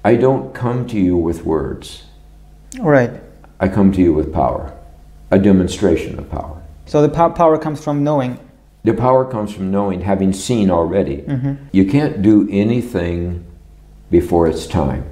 I don't come to you with words. Right. I come to you with power, a demonstration of power. So the power comes from knowing. The power comes from knowing, having seen already. You can't do anything before it's time.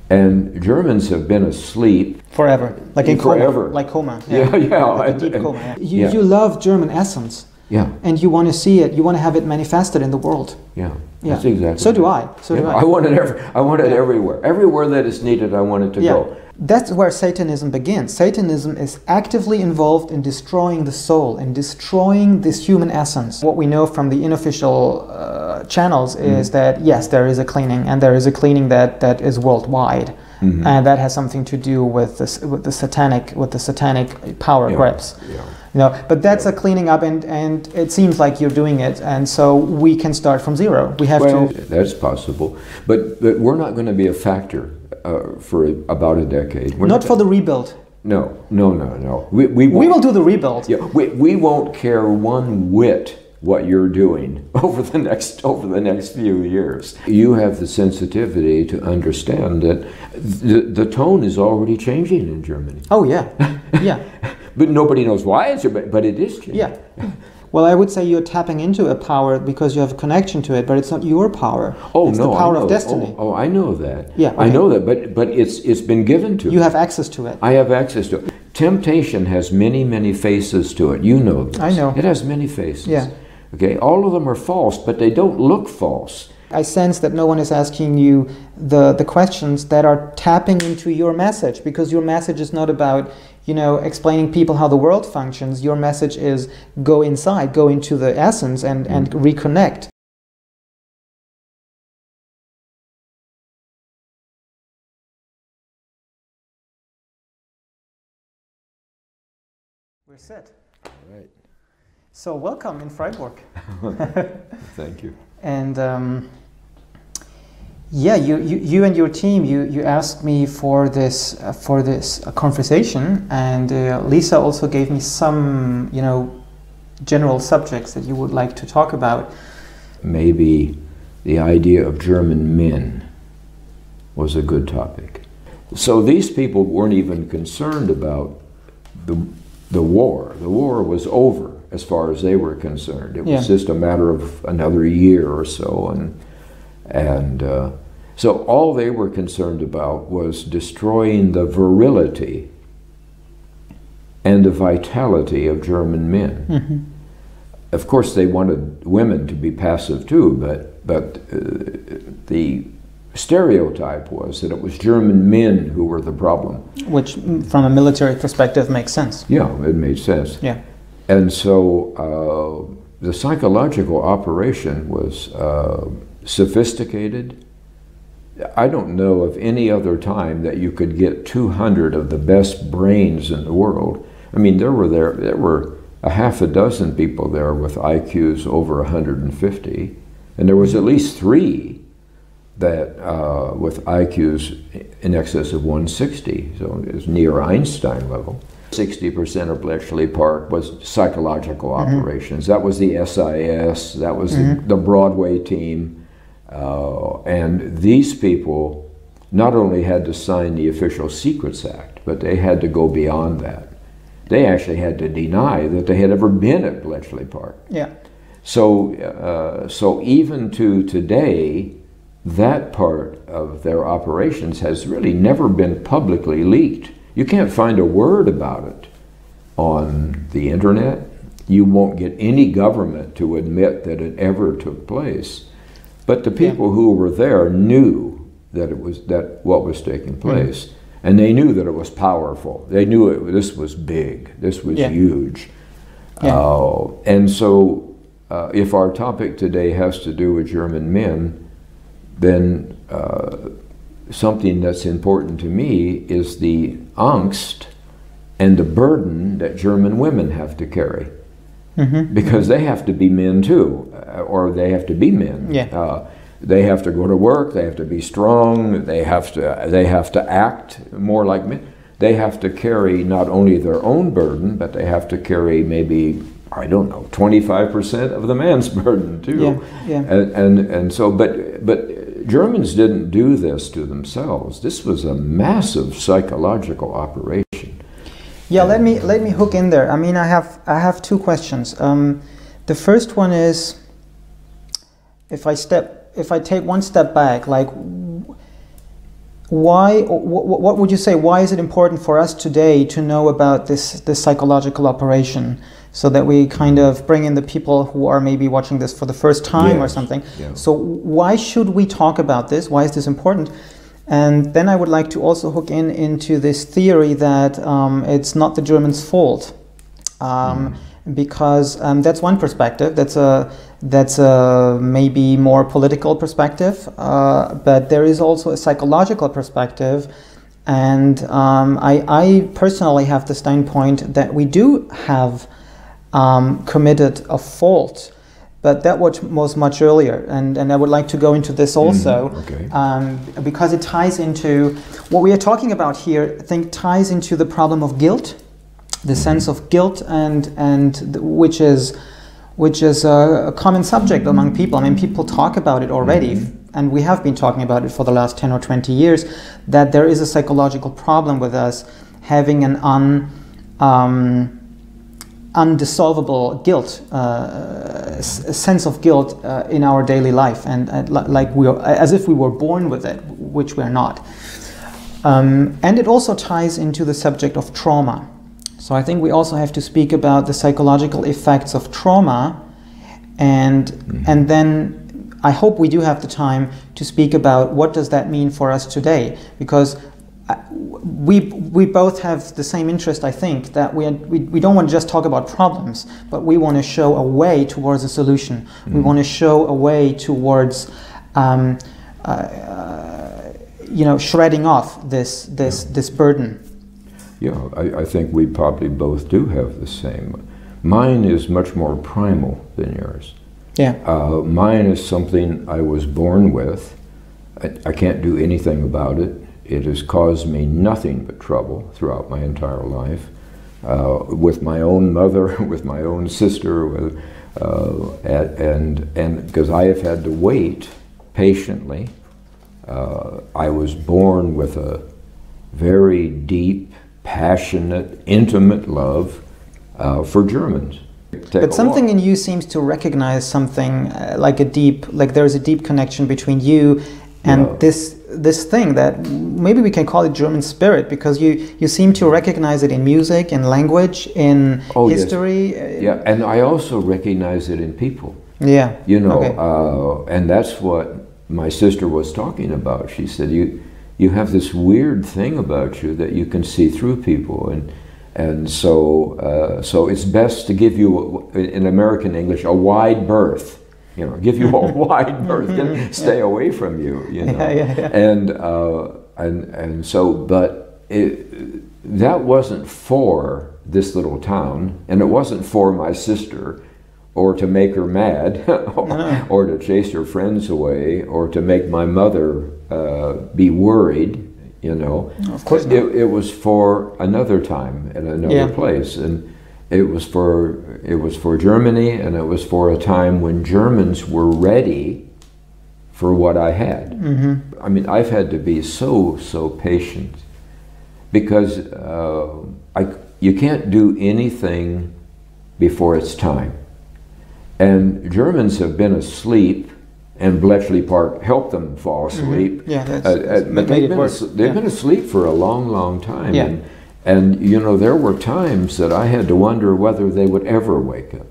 And Germans have been asleep Forever. Like in forever. coma. Like coma. Yeah, yeah. Like a deep coma. Yeah. You love German essence. Yeah. And you want to see it, you want to have it manifested in the world. Yeah. That's exactly. So do I. So do I. I want it everywhere. Everywhere that is needed, I want it to go. That's where Satanism begins. Satanism is actively involved in destroying the soul, in destroying this human essence. What we know from the unofficial channels is that, yes, there is a cleaning, and there is a cleaning that is worldwide. And that has something to do with the satanic power grips. You know, but that's a cleaning up, and it seems like you're doing it, and so we can start from zero. We have to. That's possible, but we're not going to be a factor for about a decade. Not for the rebuild. No. We will do the rebuild. Yeah, we won't care one whit what you're doing over the next few years. You have the sensitivity to understand that the tone is already changing in Germany. Oh yeah, yeah. But nobody knows why it's, but it is changing. Yeah. Well, I would say you're tapping into a power because you have a connection to it, but it's not your power. Oh, it's no, the power of destiny. Oh, I know that. Yeah, okay. I know that, but it's been given to me. You have access to it. I have access to it. Temptation has many faces to it. You know this. I know. It has many faces. Yeah. Okay, all of them are false, but they don't look false. I sense that no one is asking you the questions that are tapping into your message, because your message is not about, you know, explaining people how the world functions. Your message is go inside, go into the essence and reconnect. We're set. All right. So welcome in Freiburg. Thank you. And yeah, you and your team, you asked me for this conversation, and Lisa also gave me some, you know, general subjects that you would like to talk about. Maybe the idea of German men was a good topic. So these people weren't even concerned about the war. The war was over as far as they were concerned. It was just a matter of another year or so, and so all they were concerned about was destroying the virility and the vitality of German men. Of course, they wanted women to be passive too, but the stereotype was that it was German men who were the problem. Which, from a military perspective, makes sense. Yeah, it made sense. Yeah. And so the psychological operation was sophisticated. I don't know of any other time that you could get 200 of the best brains in the world. I mean, there were a half a dozen people there with IQs over 150, and there was at least 3 that with IQs in excess of 160, so it was near Einstein level. 60% of Bletchley Park was psychological operations. That was the SIS, that was the Broadway team. And these people not only had to sign the Official Secrets Act, but they had to go beyond that. They actually had to deny that they had ever been at Bletchley Park. Yeah. So, so even to today, that part of their operations has really never been publicly leaked. You can't find a word about it on the internet. You won't get any government to admit that it ever took place. But the people who were there knew that it was what was taking place, and they knew that it was powerful. They knew this was big. This was huge. And so, if our topic today has to do with German men, then something that's important to me is the angst and the burden that German women have to carry. Because they have to be men too, or they have to be men. They have to go to work, they have to be strong, they have to act more like men. They have to carry not only their own burden, but they have to carry maybe, I don't know, 25% of the man's burden too. And so, but Germans didn't do this to themselves. This was a massive psychological operation. Yeah, let me hook in there. I mean, I have two questions. The first one is, if I take one step back, like, why? What would you say? Why is it important for us today to know about this psychological operation, so that we kind of bring in the people who are maybe watching this for the first time, yes. or something? Yeah. So why should we talk about this? Why is this important? And then I would like to also hook into this theory that it's not the Germans' fault, because that's one perspective. That's a maybe more political perspective, but there is also a psychological perspective, and I personally have the standpoint that we do have committed a fault. But that was much earlier, and I would like to go into this also, because it ties into what we are talking about here. I think ties into the problem of guilt, the sense of guilt, and which is a common subject among people. I mean, people talk about it already, and we have been talking about it for the last 10 or 20 years. That there is a psychological problem with us having an undissolvable guilt, a sense of guilt in our daily life, and like we are, as if we were born with it, which we're not. And it also ties into the subject of trauma. So I think we also have to speak about the psychological effects of trauma, and then I hope we do have the time to speak about what does that mean for us today, because we both have the same interest, I think, that we don't want to just talk about problems, but we want to show a way towards a solution. We want to show a way towards shredding off this burden. Yeah, I think we probably both do have the same. Mine is much more primal than yours. Yeah. Mine is something I was born with. I can't do anything about it. It has caused me nothing but trouble throughout my entire life, with my own mother, with my own sister, and because I have had to wait patiently. I was born with a very deep, passionate, intimate love for Germans. But something in you seems to recognize something like there's a deep connection between you and this thing that maybe we can call it German spirit, because you seem to recognize it in music, in language, in history. Yes. Yeah, and I also recognize it in people. Yeah. You know, and that's what my sister was talking about. She said, you have this weird thing about you that you can see through people, and so it's best to give you, in American English, a wide berth. You know, give you a wide berth, stay away from you. You know, and so, but that wasn't for this little town, and it wasn't for my sister, or to make her mad, or to chase her friends away, or to make my mother be worried. You know, of course not. It was for another time and another place, and it was for Germany, and it was for a time when Germans were ready for what I had. I mean, I've had to be so patient, because you can't do anything before it's time. And Germans have been asleep, and Bletchley Park helped them fall asleep. Yeah, but they've been asleep for a long time. Yeah. And you know, there were times that I had to wonder whether they would ever wake up.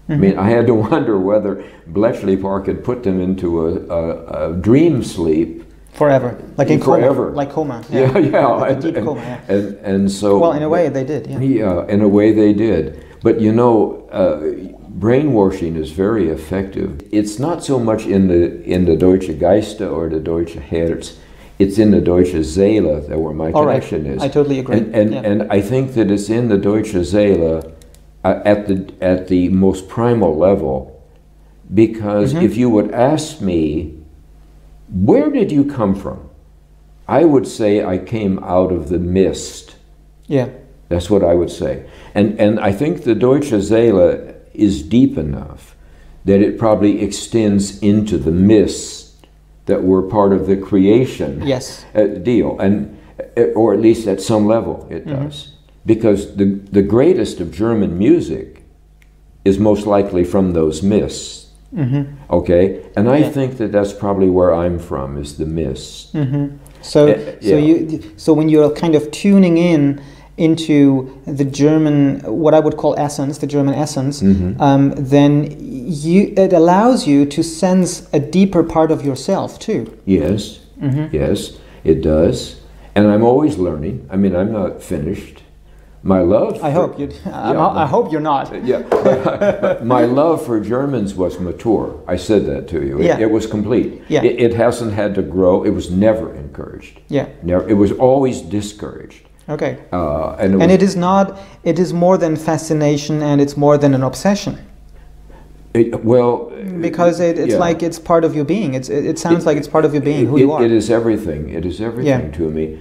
I mean, I had to wonder whether Bletchley Park had put them into a dream sleep. Forever, like in forever. Coma, like coma. Yeah, like a deep coma. And so. Well, in a way, they did. Yeah. Yeah, in a way they did. But you know, brainwashing is very effective. It's not so much in the Deutsche Geiste or the Deutsche Herz. It's in the Deutsche Seele that where my connection is. I totally agree. And I think that it's in the Deutsche Seele at the most primal level, because if you would ask me, where did you come from? I would say I came out of the mist. Yeah. That's what I would say. And I think the Deutsche Seele is deep enough that it probably extends into the mist that we're part of the creation Yes. deal, and or at least at some level it does, because the greatest of German music is most likely from those myths. Okay, and I think that that's probably where I'm from, is the myths. So when you're kind of tuning in into the German, what I would call essence, the German essence, then it allows you to sense a deeper part of yourself too. Yes, yes, it does. And I'm always learning. I mean, I'm not finished. My love. I hope you. I hope you're not. But my love for Germans was mature. I said that to you. It was complete. Yeah. It hasn't had to grow. It was never encouraged. Yeah. Never. It was always discouraged. Okay. And it is not. It is more than fascination, and it's more than an obsession. Because it's like it's part of your being. It sounds like it's part of your being, who you are. It is everything. It is everything to me.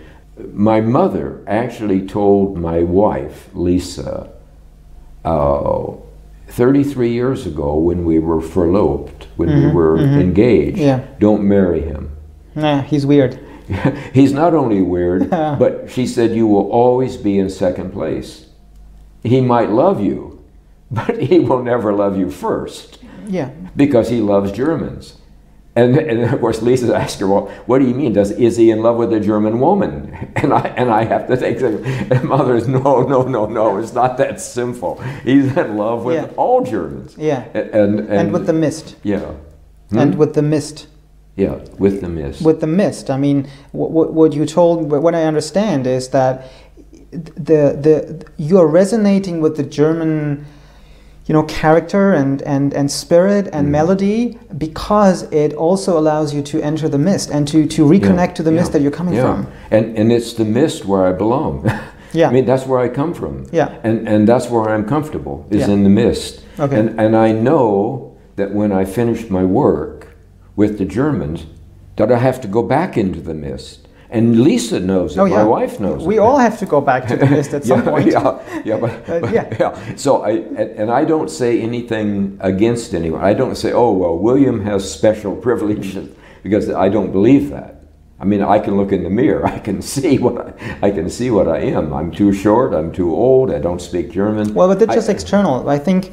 My mother actually told my wife, Lisa, 33 years ago when we were verlobt, when we were engaged, don't marry him. Nah, he's weird. He's not only weird, but she said you will always be in second place. He might love you, but he will never love you first. Yeah. Because he loves Germans. And of course, Lisa asked her, well, what do you mean? Is he in love with a German woman? And I have to think, and Mother's, no, it's not that simple. He's in love with all Germans. Yeah. And with the mist. Yeah. And with the mist. Yeah, with the mist. With the mist. I mean, what you told, what I understand is that you're resonating with the German, character and spirit and melody, because it also allows you to enter the mist and to reconnect to the mist that you're coming from. And it's the mist where I belong. I mean, that's where I come from. Yeah. And that's where I'm comfortable, is in the mist. Okay. And I know that when I finish my work with the Germans, that I have to go back into the mist. And Lisa knows it. My wife knows it. We all have to go back to the list at some point. So I don't say anything against anyone. I don't say, oh well, William has special privileges, because I don't believe that. I mean, I can look in the mirror. I can see what I am. I'm too short. I'm too old. I don't speak German. Well, but that's just external. I think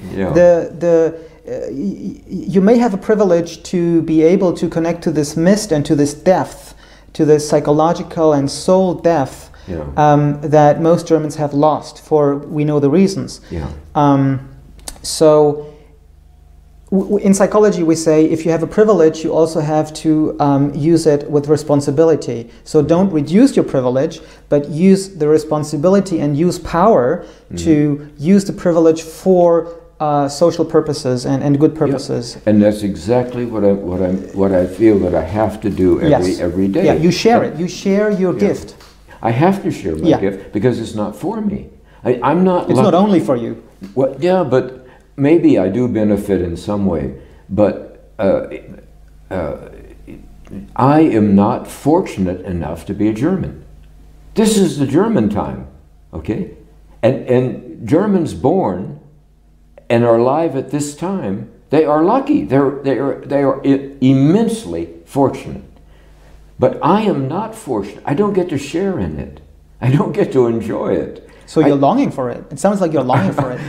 you may have a privilege to be able to connect to this mist and to this depth, to the psychological and soul depth that most Germans have lost, for we know the reasons. So in psychology we say, if you have a privilege, you also have to use it with responsibility. So don't reduce your privilege, but use the responsibility and use power to use the privilege for social purposes and good purposes. And that's exactly what I feel that I have to do every day. Yeah, you share it. You share your gift. I have to share my gift, because it's not for me. I'm not. It's not only for you. Well, yeah, but maybe I do benefit in some way. But I am not fortunate enough to be a German. This is the German time, okay? And Germans born and are alive at this time, they are lucky. They are immensely fortunate. But I am not fortunate. I don't get to share in it. I don't get to enjoy it. So you're longing for it. It sounds like you're longing for it.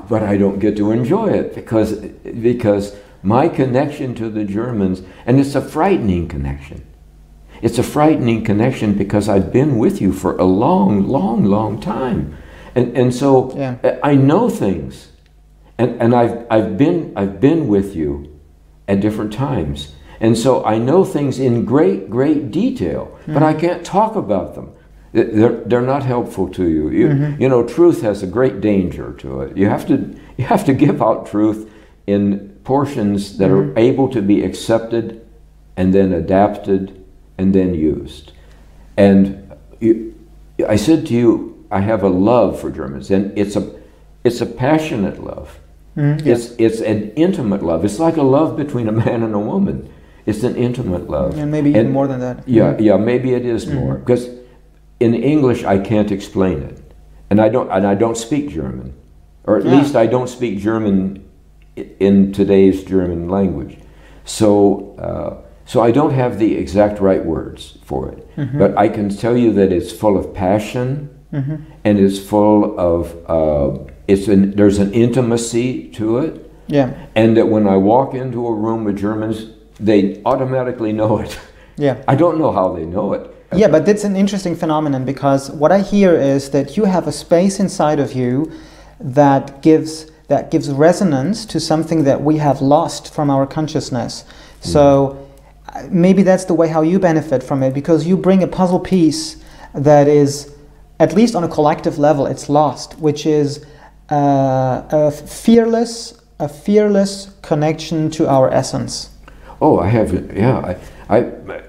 But I don't get to enjoy it because my connection to the Germans, and it's a frightening connection. It's a frightening connection because I've been with you for a long, long, long time. And so I know things. And I've been with you at different times, and so I know things in great detail, but I can't talk about them. They're not helpful to you. You know, truth has a great danger to it. You have to give out truth in portions that are able to be accepted, and then adapted, and then used. And I said to you, I have a love for Germans, and it's a passionate love. It's an intimate love. It's like a love between a man and a woman. It's an intimate love. And maybe even more than that. Yeah, maybe it is more. Because in English I can't explain it. And I don't speak German. Or at least I don't speak German in today's German language. So So I don't have the exact right words for it, but I can tell you that it's full of passion, and it's full of there's an intimacy to it, and that when I walk into a room with Germans, they automatically know it. I don't know how they know it. Yeah, but that's an interesting phenomenon, because what I hear is that you have a space inside of you that gives resonance to something that we have lost from our consciousness. So maybe that's the way how you benefit from it, because you bring a puzzle piece that is, at least on a collective level, it's lost, which is a fearless connection to our essence. Oh, I have, yeah.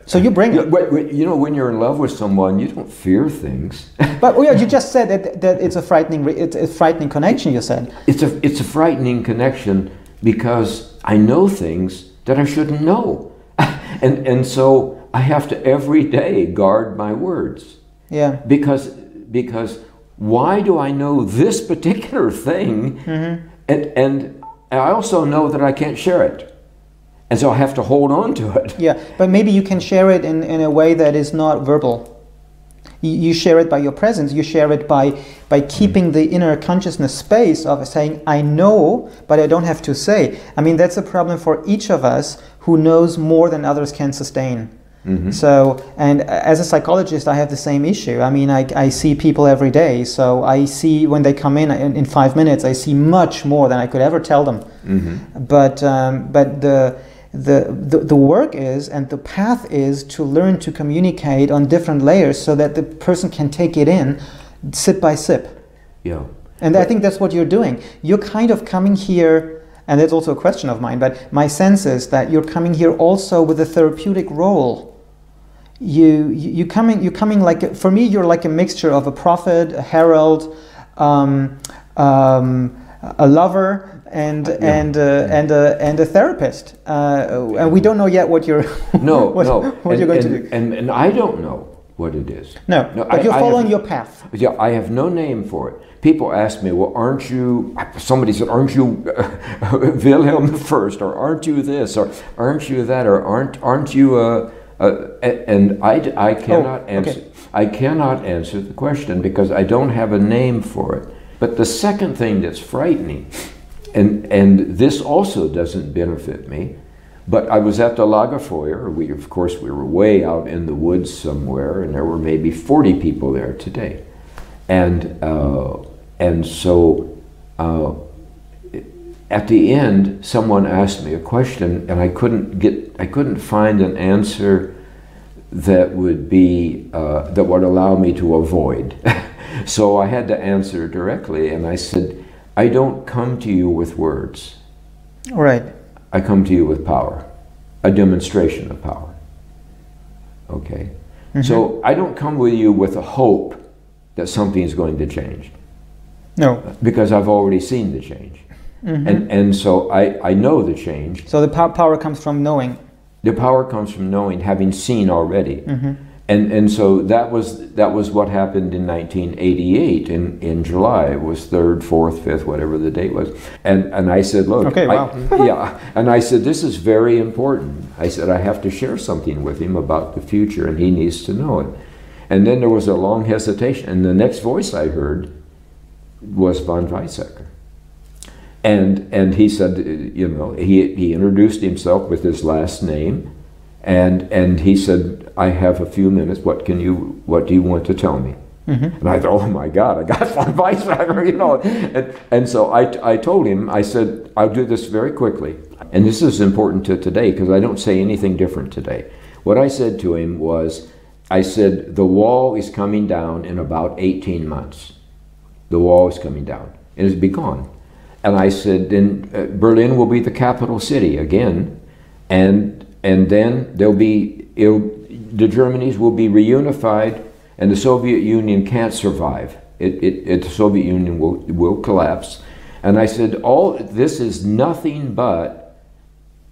So you bring it. You know, when you're in love with someone, you don't fear things. But yeah, you just said that it's a frightening connection. You said it's a frightening connection because I know things that I shouldn't know, and so I have to every day guard my words. Yeah. Because why do I know this particular thing, and I also know that I can't share it. And so I have to hold on to it. Yeah, but maybe you can share it in a way that is not verbal. You share it by your presence. You share it by keeping the inner consciousness space of saying, I know, but I don't have to say. I mean, that's a problem for each of us who knows more than others can sustain. So, and as a psychologist, I have the same issue. I mean, I see people every day. So I see when they come in 5 minutes, I see much more than I could ever tell them. But the work is, and the path is, to learn to communicate on different layers so that the person can take it in sip by sip. Yeah. And I think that's what you're doing. You're kind of coming here, and that's also a question of mine, but my sense is that you're coming here also with a therapeutic role. You're coming like, for me, you're like a mixture of a prophet, a herald, a lover, and a therapist, and we don't know yet what you're what you're going to do. And I don't know what it is. No, but you're following your path. Yeah, I have no name for it. People ask me, well, aren't you? Somebody said, aren't you Wilhelm the First, or aren't you this, or aren't you that, or aren't you and I cannot answer. Okay. I cannot answer the question because I don't have a name for it. But the second thing that's frightening, and this also doesn't benefit me, but I was at the Lagerfeuer. Of course, we were way out in the woods somewhere, and there were maybe 40 people there today, and so at the end, someone asked me a question, and I couldn't find an answer that would be that would allow me to avoid. So I had to answer directly, and I said, I don't come to you with words. Right. I come to you with power, a demonstration of power. Okay? So I don't come with you with a hope that something's going to change. No. Because I've already seen the change. And so I know the change. So the power comes from knowing. The power comes from knowing, having seen already. And so that was what happened in 1988 in July. It was 3rd, 4th, 5th, whatever the date was. And I said, look, okay, wow. Yeah, and I said, this is very important. I said, I have to share something with him about the future, and he needs to know it. And then there was a long hesitation, and the next voice I heard was von Weizsäcker. And he said, you know, he introduced himself with his last name, and he said, I have a few minutes. What do you want to tell me? And I thought, oh my God, I got von Weizsäcker, you know. And so I told him, I said, I'll do this very quickly. And this is important to today because I don't say anything different today. What I said to him was, I said, the wall is coming down in about 18 months. The wall is coming down, and it'll be gone. And I said, then Berlin will be the capital city again, and then the Germanys will be reunified, and the Soviet Union can't survive. The Soviet Union will collapse. And I said, all this is nothing but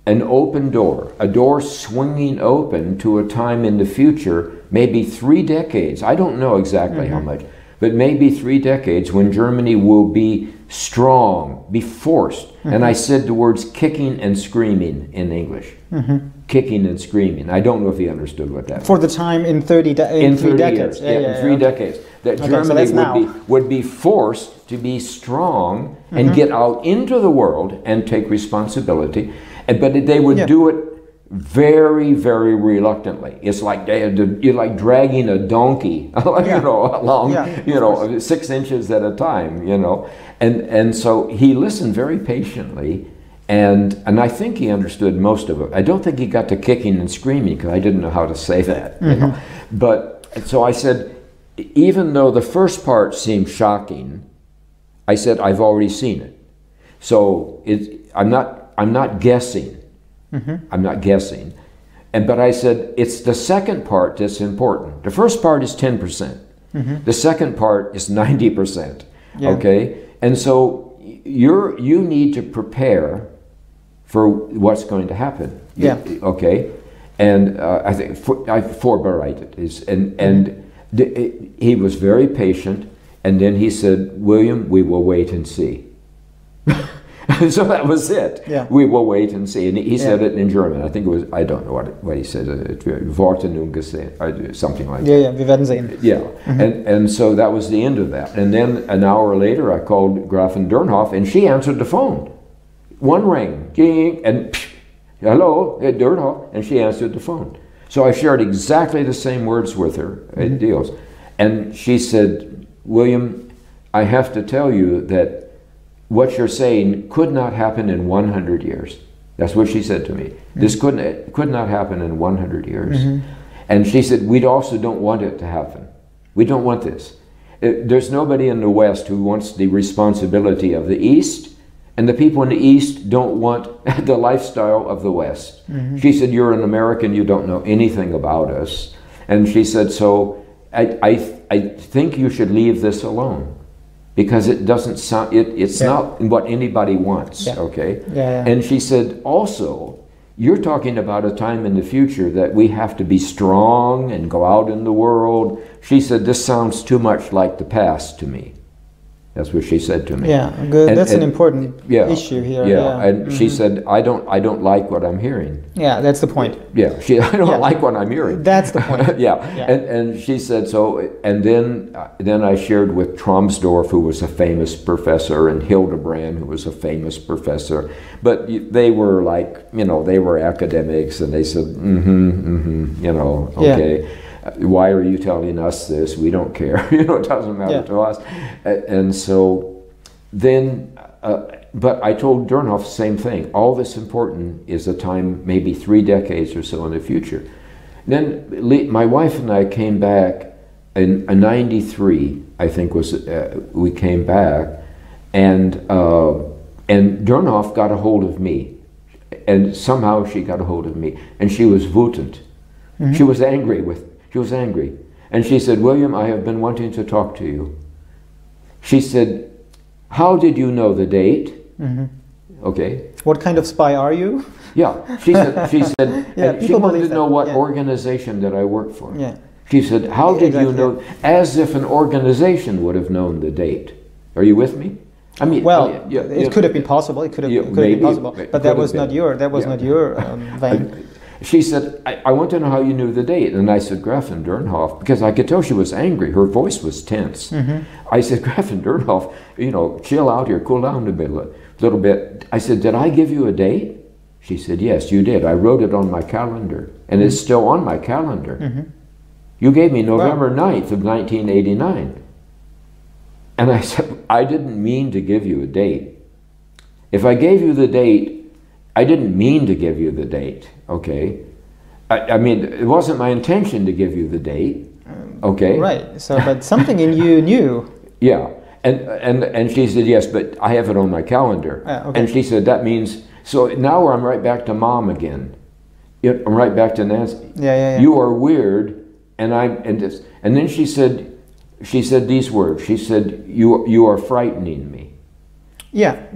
an open door, a door swinging open to a time in the future, maybe 3 decades. I don't know exactly how much, but maybe 3 decades when Germany will be strong, be forced. And I said the words kicking and screaming in English. kicking and screaming. I don't know if he understood what that For the time in 30 in 3 decades. Years. In 3 decades. That Germany would be forced to be strong and get out into the world and take responsibility, but they would do it very, very reluctantly. It's like you're like dragging a donkey, along, 6 inches at a time, and so he listened very patiently, and I think he understood most of it. I don't think he got to kicking and screaming because I didn't know how to say that, But so I said, even though the first part seemed shocking, I said I've already seen it, so I'm not guessing. I'm not guessing. But I said, it's the second part that's important. The first part is 10%. The second part is 90%. Okay? And so you need to prepare for what's going to happen. Okay? And I think vorbereitet is, he was very patient, and then he said, William, we will wait and see. So that was it. We will wait and see. And he said it in German. I think it was, I don't know what he said. Worte nun gesehen, something like that. Wir werden sehen. And so that was the end of that. And then an hour later, I called Gräfin Dönhoff, and she answered the phone. One rang, ding, and hello, Dönhoff, and she answered the phone. So I shared exactly the same words with her, deals. And she said, William, I have to tell you that what you're saying could not happen in 100 years. That's what she said to me. This could not happen in 100 years. And she said, we also don't want it to happen. We don't want this. There's nobody in the West who wants the responsibility of the East, and the people in the East don't want the lifestyle of the West. She said, you're an American, you don't know anything about us. And she said, so I think you should leave this alone. Because it doesn't sound, it's not what anybody wants, okay? And she said, also, you're talking about a time in the future that we have to be strong and go out in the world. She said, this sounds too much like the past to me. That's what she said to me. Good. That's an important issue here. And she said, I don't like what I'm hearing. That's the point. I don't like what I'm hearing. That's the point. And she said so. And then I shared with Tromsdorf, who was a famous professor, and Hildebrand, who was a famous professor. But they were like, they were academics, and they said, okay. Why are you telling us this? We don't care. It doesn't matter to us. And so then, but I told Dönhoff the same thing. All that's important is a time, maybe 3 decades or so in the future. Then my wife and I came back in 93, I think we came back, and Dönhoff got a hold of me. And somehow she got a hold of me. And she was wütend. She was angry She was angry. And she said, William, I have been wanting to talk to you. She said, how did you know the date? Okay. What kind of spy are you? She said, she wanted to know what organization that I work for. She said, how did you know? As if an organization would have known the date. Are you with me? I mean, it could have been possible. It could have been possible. But that was not your vein. She said, I want to know how you knew the date. And I said, Gräfin Dönhoff, because I could tell she was angry. Her voice was tense. I said, Gräfin Dönhoff, chill out here, cool down a little bit. I said, did I give you a date? She said, yes, you did. I wrote it on my calendar, and it's still on my calendar. You gave me November 9th of 1989. And I said, I didn't mean to give you a date. If I gave you the date, I didn't mean to give you the date, okay? I mean, it wasn't my intention to give you the date, okay? Right, so, but something in you knew. And she said, yes, but I have it on my calendar. And she said, that means, so now I'm right back to mom again. I'm right back to Nancy. You are weird, and then she said these words. She said, you are frightening me.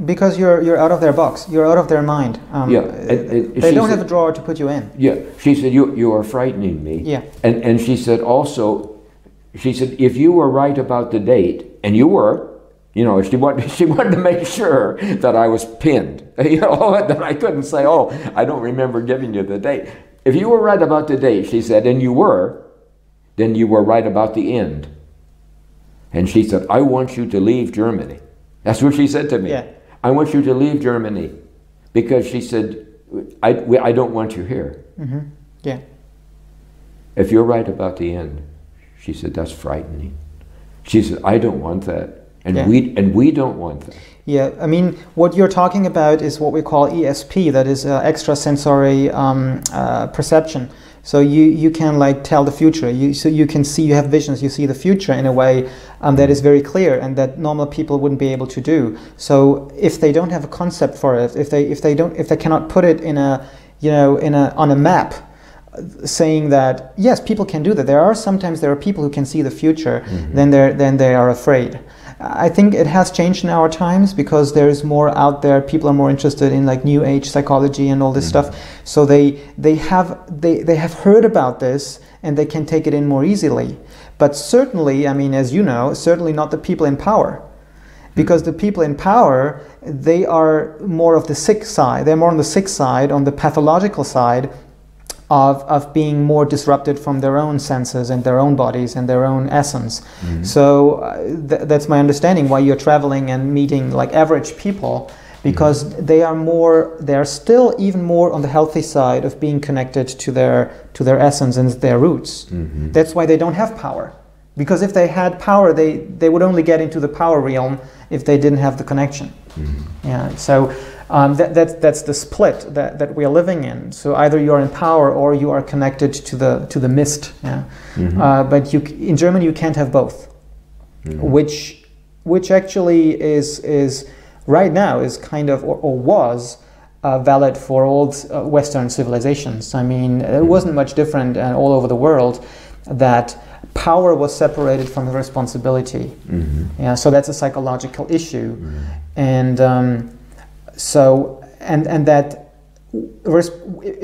Because you're out of their box. You're out of their mind. They don't have a drawer to put you in. She said, you are frightening me. And she said also, if you were right about the date, and you were, she wanted to make sure that I was pinned, that I couldn't say, oh, I don't remember giving you the date. If you were right about the date, she said, and you were, then you were right about the end. And she said, I want you to leave Germany. That's what she said to me. Yeah. I want you to leave Germany. Because she said, I don't want you here. Mm-hmm. Yeah. If you're right about the end, she said, that's frightening. She said, I don't want that. And we don't want that. Yeah, I mean, what you're talking about is what we call ESP, that is extrasensory perception. So you can like tell the future. So you can see, you have visions, you see the future in a way that is very clear and that normal people wouldn't be able to do. So if they don't have a concept for it, if they cannot put it in a, you know, on a map, saying that yes, people can do that. Sometimes there are people who can see the future, then they are afraid. I think it has changed in our times because there is more out there. People are more interested in like new age psychology and all this stuff. So they have heard about this and they can take it in more easily. But certainly, I mean, as you know, certainly not the people in power. Because the people in power, they are more of the sick side. They're more on the sick side, on the pathological side of being more disrupted from their own senses and their own bodies and their own essence. So that's my understanding why you're traveling and meeting like average people, because they are still even more on the healthy side of being connected to their essence and their roots. That's why they don't have power. Because if they had power, they would only get into the power realm if they didn't have the connection. Yeah. So that's the split that we are living in. So either you are in power or you are connected to the mist. Yeah. But in Germany you can't have both, which actually is right now is kind of or was valid for all Western civilizations. I mean, it wasn't much different all over the world that power was separated from the responsibility. Yeah, so that's a psychological issue, and that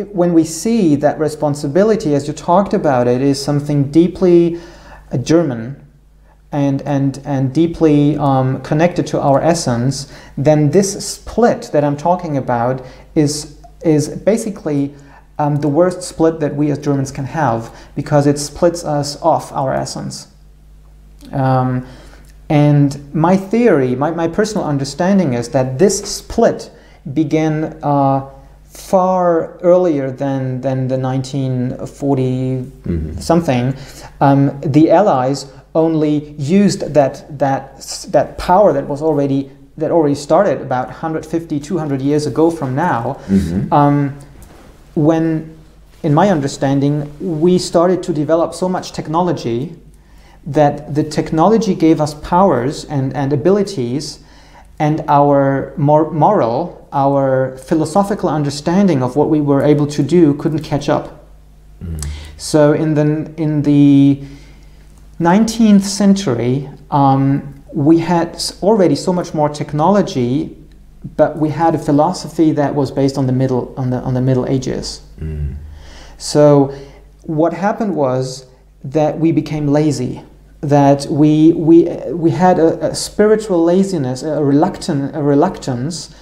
when we see that responsibility, as you talked about it, is something deeply German and deeply connected to our essence, then this split that I'm talking about is basically the worst split that we as Germans can have, because it splits us off our essence. And my theory, my personal understanding is that this split began far earlier than the 1940 something. The Allies only used that power that already started about 150, 200 years ago from now. When, in my understanding, we started to develop so much technology that the technology gave us powers and abilities, and our moral, our philosophical understanding of what we were able to do couldn't catch up. So in the 19th century, we had already so much more technology, but we had a philosophy that was based on the Middle Ages. So what happened was that we became lazy, that we had a spiritual laziness, a reluctance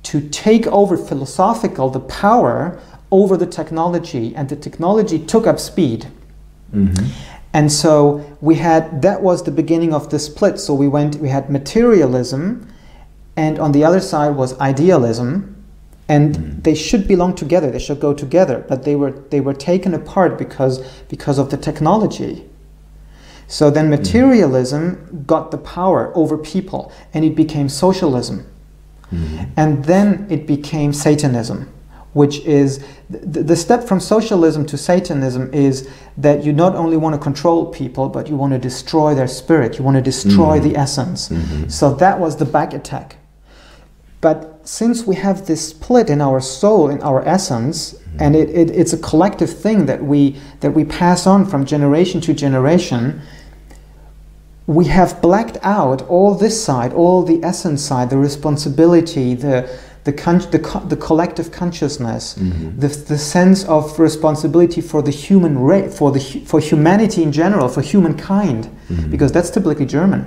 to take over the power over the technology, and the technology took up speed. And so that was the beginning of the split. So we had materialism, and on the other side was idealism, and they should belong together, they should go together, but they were taken apart because of the technology. So then materialism got the power over people, and it became socialism. And then it became Satanism, which is the step from socialism to Satanism is that you not only want to control people, but you want to destroy their spirit, you want to destroy the essence. So that was the back attack. But since we have this split in our soul, in our essence, and it's a collective thing that we pass on from generation to generation, we have blacked out all this side, all the essence side, the responsibility, the collective consciousness, the sense of responsibility for the human race, for humanity in general, for humankind, because that's typically German.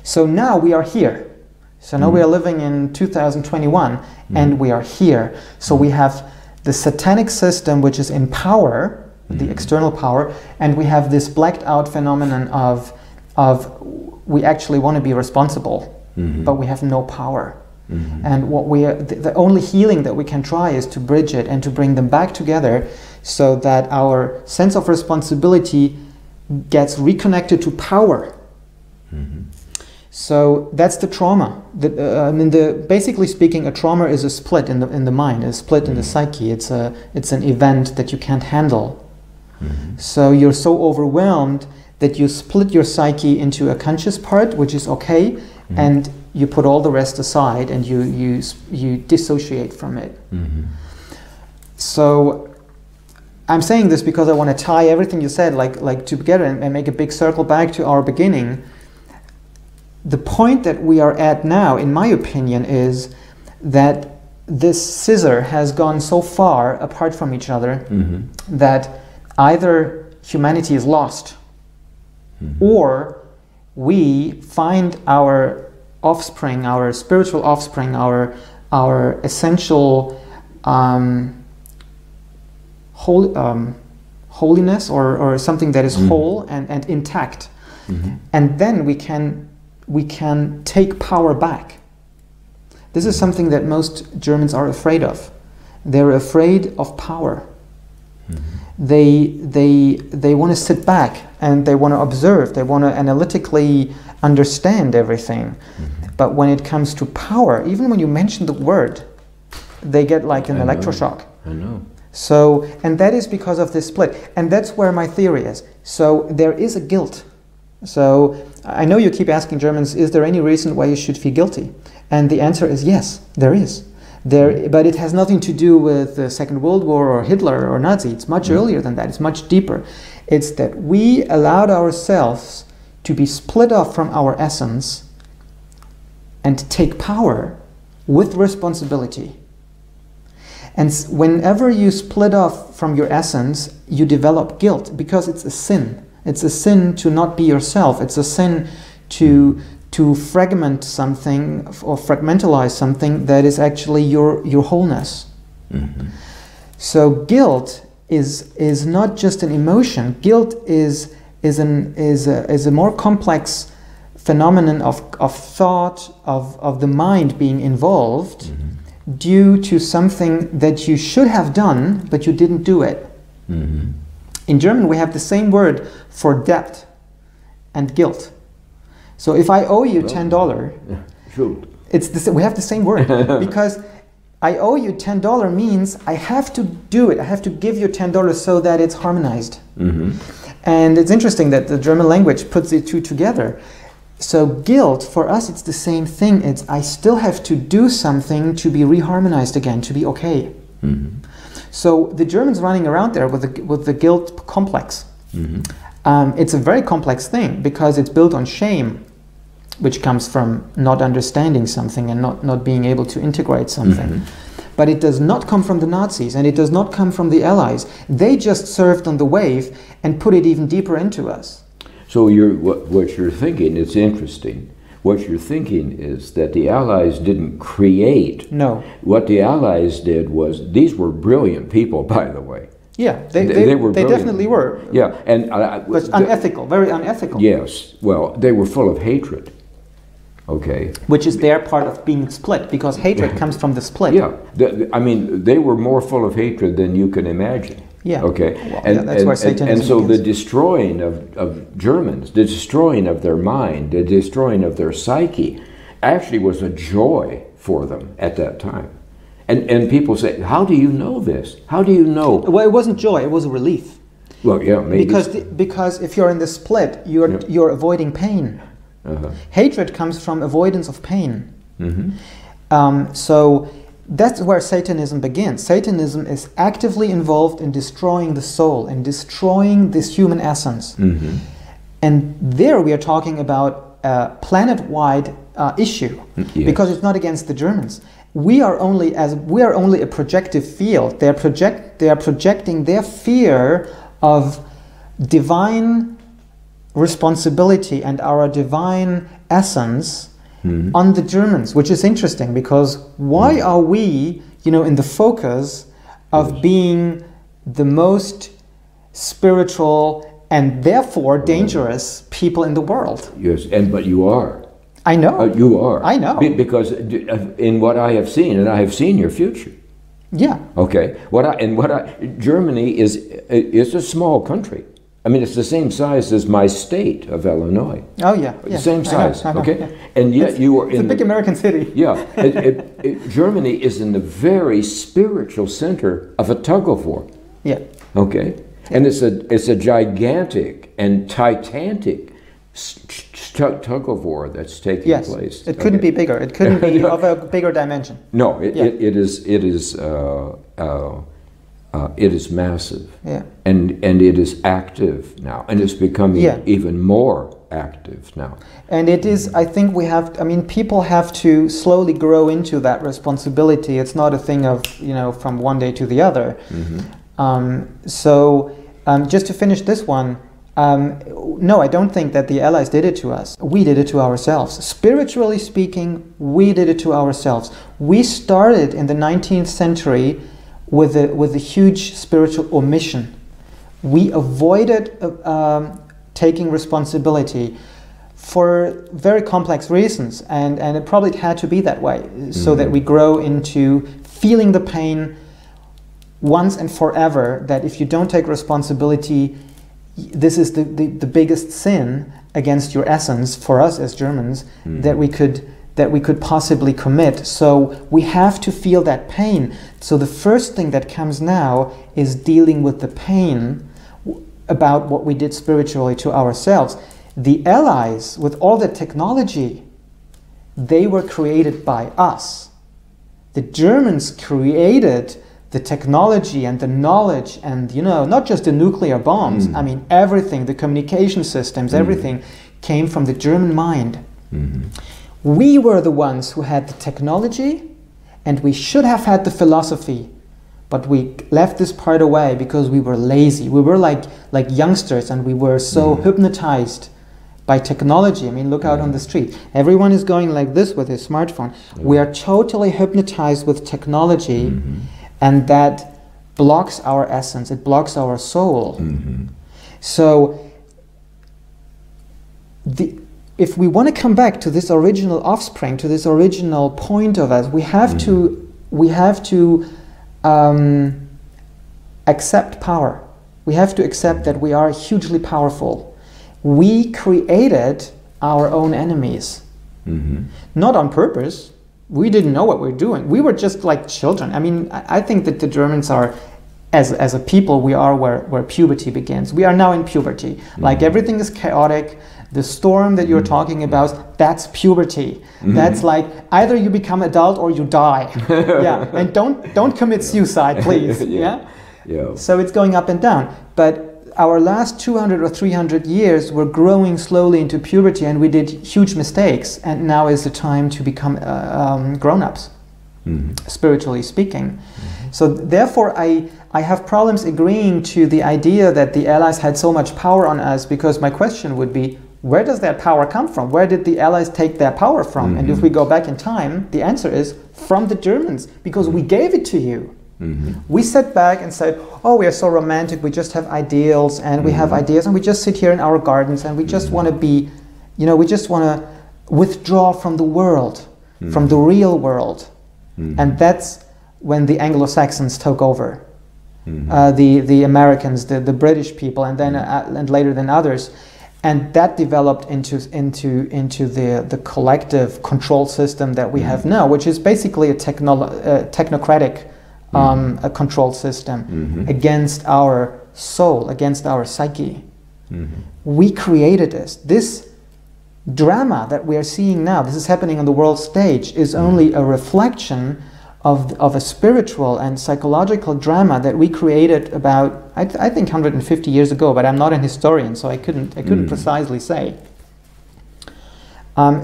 So now we are here. So now we are living in 2021, and we are here. So we have the satanic system which is in power, the external power, and we have this blacked out phenomenon of we actually want to be responsible, but we have no power. And what the only healing that we can try is to bridge it and to bring them back together so that our sense of responsibility gets reconnected to power. So that's the trauma. Basically speaking, a trauma is a split in the mind, a split in the psyche. It's an event that you can't handle. So you're so overwhelmed that you split your psyche into a conscious part, which is okay, and you put all the rest aside and you dissociate from it. So I'm saying this because I want to tie everything you said like together and make a big circle back to our beginning. The point that we are at now, in my opinion, is that this scissor has gone so far apart from each other that either humanity is lost or we find our offspring, our spiritual offspring, our essential holiness or something that is whole and intact. And then we can take power back. This is something that most Germans are afraid of. They're afraid of power. They want to sit back and they want to observe. They want to analytically understand everything. But when it comes to power, even when you mention the word, they get like an electroshock. I know. So, and that is because of this split. And that's where my theory is. So there is a guilt. So I know you keep asking Germans, is there any reason why you should feel guilty? And the answer is yes, there is. But it has nothing to do with the Second World War or Hitler or Nazi. It's much earlier than that. It's much deeper. It's that we allowed ourselves to be split off from our essence and take power with responsibility. And whenever you split off from your essence, you develop guilt because it's a sin. It's a sin to not be yourself. It's a sin to fragment something or fragmentalize something that is actually your wholeness. So guilt is not just an emotion. Guilt is a more complex phenomenon of thought, of the mind being involved due to something that you should have done, but you didn't do it. In German, we have the same word for debt and guilt. So if I owe you $10, we have the same word because I owe you $10 means I have to do it. I have to give you $10 so that it's harmonized. And it's interesting that the German language puts the two together. So guilt, for us, it's the same thing. It's I still have to do something to be reharmonized again, to be okay. So the Germans running around there with the guilt complex. It's a very complex thing because it's built on shame, which comes from not understanding something and not being able to integrate something. But it does not come from the Nazis and it does not come from the Allies. They just surfed on the wave and put it even deeper into us. So what you're thinking, it's interesting. What you're thinking is that the Allies didn't create. No. What the Allies did was, these were brilliant people, by the way. Yeah, they definitely were. Yeah, and but unethical, very unethical. Yes, well, they were full of hatred. Okay. Which is their part of being split, because hatred comes from the split. Yeah, I mean, they were more full of hatred than you can imagine. Yeah. Okay. Well, that's where Satanism and so begins. the destroying of Germans, the destroying of their mind, the destroying of their psyche, actually was a joy for them at that time. And people say, how do you know this? How do you know? Well, it wasn't joy, it was a relief. Well, yeah, maybe. Because if you're in the split, you're avoiding pain. Hatred comes from avoidance of pain. So that's where Satanism begins. Satanism is actively involved in destroying the soul and destroying this human essence. And there we are talking about a planet-wide issue, because it's not against the Germans. We are only a projective field. They are projecting their fear of divine responsibility and our divine essence on the Germans, which is interesting because why are we, in the focus of being the most spiritual and therefore dangerous people in the world. Yes, but you are. I know. You are. I know. Because in what I have seen, and I have seen your future. Yeah. Okay. Germany is a small country. I mean, it's the same size as my state of Illinois. Oh yeah. The same size. I know, okay. Yeah. And yet you are in a big American city. Yeah. Germany is in the very spiritual center of a tug of war. Yeah. Okay. And it's a gigantic and titanic tug of war that's taking place. It couldn't be bigger. It couldn't be of a bigger dimension. No, it is massive. Yeah. And it is active now, and it's becoming even more active now. And it is, I think people have to slowly grow into that responsibility. It's not a thing of, from one day to the other. Just to finish this one, no, I don't think that the Allies did it to us. We did it to ourselves. Spiritually speaking, we did it to ourselves. We started in the 19th century with a huge spiritual omission. We avoided taking responsibility for very complex reasons, and it probably had to be that way, so that we grow into feeling the pain once and forever, that if you don't take responsibility, this is the biggest sin against your essence for us as Germans that we could possibly commit. So we have to feel that pain. So the first thing that comes now is dealing with the pain about what we did spiritually to ourselves. The Allies, with all the technology, they were created by us. The Germans created the technology and the knowledge and, not just the nuclear bombs. I mean, everything, the communication systems, everything came from the German mind. We were the ones who had the technology, and we should have had the philosophy, but we left this part away because we were lazy. We were like youngsters, and we were so hypnotized by technology. I mean, look out on the street. Everyone is going like this with his smartphone. We are totally hypnotized with technology, and that blocks our essence. It blocks our soul. So if we want to come back to this original offspring, to this original point of us, we have to accept power. We have to accept that we are hugely powerful. We created our own enemies, not on purpose. We didn't know what we were doing. We were just like children. I mean, I think that the Germans are, as a people, we are where puberty begins. We are now in puberty. Like everything is chaotic. The storm that you're talking about, that's puberty. That's like either you become adult or you die. And don't commit suicide, please. So it's going up and down. But our last 200 or 300 years were growing slowly into puberty, and we did huge mistakes. And now is the time to become grown-ups, spiritually speaking. So therefore, I have problems agreeing to the idea that the Allies had so much power on us, because my question would be, where does that power come from? Where did the Allies take their power from? And if we go back in time, the answer is from the Germans, because we gave it to you. We sat back and said, oh, we are so romantic, we just have ideals, and we have ideas, and we just sit here in our gardens, and we just want to be, we just want to withdraw from the world, from the real world. And that's when the Anglo-Saxons took over. The Americans, the British people, and then and later than others. And that developed into the collective control system that we have now, which is basically a technocratic a control system against our soul, against our psyche. We created this. This drama that we are seeing now, this is happening on the world stage, is only a reflection of a spiritual and psychological drama that we created about, I think 150 years ago, but I'm not an historian, so I couldn't precisely say.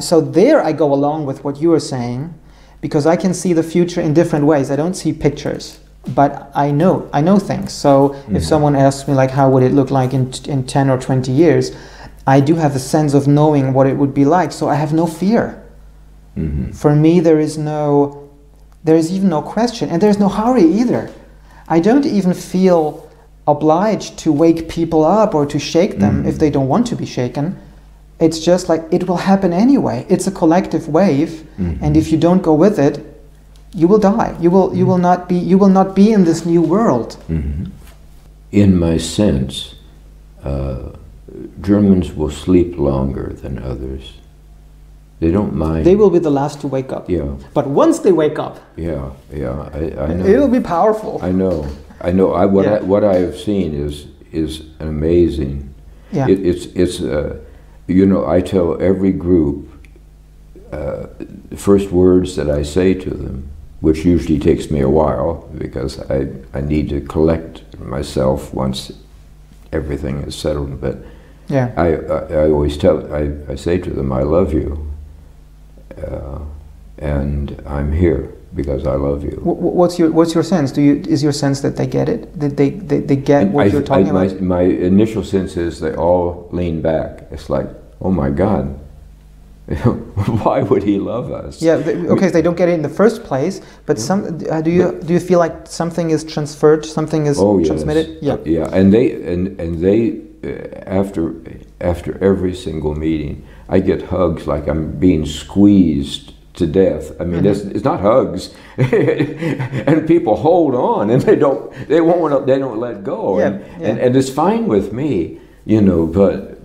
So there I go along with what you are saying, because I can see the future in different ways. I don't see pictures, but I know things. So if someone asks me, like, how would it look like in 10 or 20 years, I do have a sense of knowing what it would be like, so I have no fear. For me, there is even no question, and there's no hurry either. I don't even feel obliged to wake people up or to shake them if they don't want to be shaken. It's just like it will happen anyway. It's a collective wave, and if you don't go with it, you will die. You will not be in this new world. In my sense, Germans will sleep longer than others. They don't mind. They will be the last to wake up. Yeah. But once they wake up, I know. It will be powerful. I know. What I have seen is amazing. Yeah. It's I tell every group the first words that I say to them, which usually takes me a while because I need to collect myself once everything is settled. But yeah. I always I say to them, I love you, and I'm here because I love you. What's your sense? Is your sense that they get it? That they get what you're talking about? My initial sense is they all lean back. It's like, oh my God, why would he love us? Yeah. Okay, so they don't get it in the first place. But do you feel like something is transferred, something is transmitted? Yeah. Yeah. And they after every single meeting, I get hugs like I'm being squeezed to death. I mean, it's not hugs, and people hold on, and they don't let go, and it's fine with me,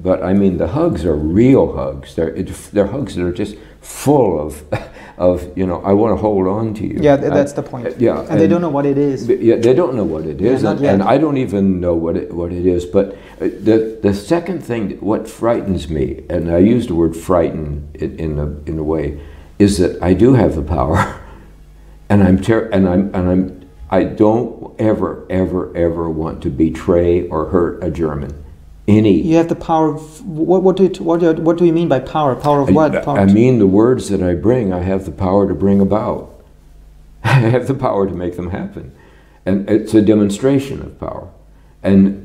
But I mean, the hugs are real hugs. They're hugs that are just full of I want to hold on to you. Yeah, that's the point. Yeah, and they don't know what it is. Yeah, they don't know what it is, not yet. And I don't even know what it is. But the second thing, what frightens me, and I use the word frighten in a way, is that I do have the power, and I don't ever want to betray or hurt a German. You have the power. What do you mean by power? Power of what? Power I mean the words that I bring. I have the power to bring about. I have the power to make them happen, and it's a demonstration of power, and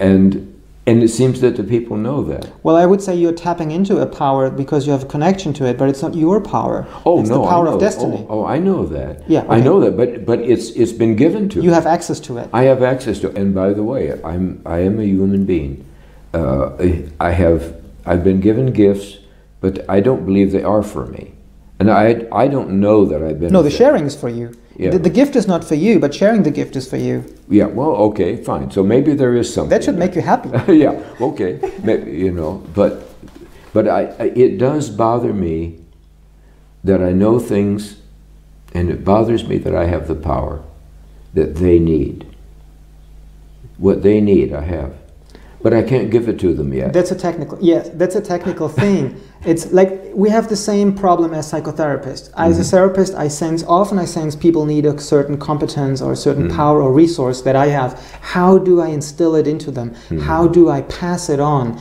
it seems that the people know that. Well, I would say you're tapping into a power because you have a connection to it, but it's not your power. Oh, it's no, the power I know. of destiny. Oh, I know that. Yeah, okay. I know that, but it's been given to me. You have access to it. I have access to it, and by the way, I am a human being. I've been given gifts, but I don't believe they are for me, and I don't know that I've been. No, the sharing is for you. Yeah. The gift is not for you, but sharing the gift is for you. Yeah. Well, okay, fine. So maybe there is something that should make you happy. Yeah. Okay. Maybe, but it does bother me that I know things, and it bothers me that I have the power that they need. What they need, I have. But I can't give it to them yet. That's a technical thing. It's like we have the same problem as psychotherapists. As a therapist, I sense people need a certain competence or a certain power or resource that I have. How do I instill it into them? How do I pass it on?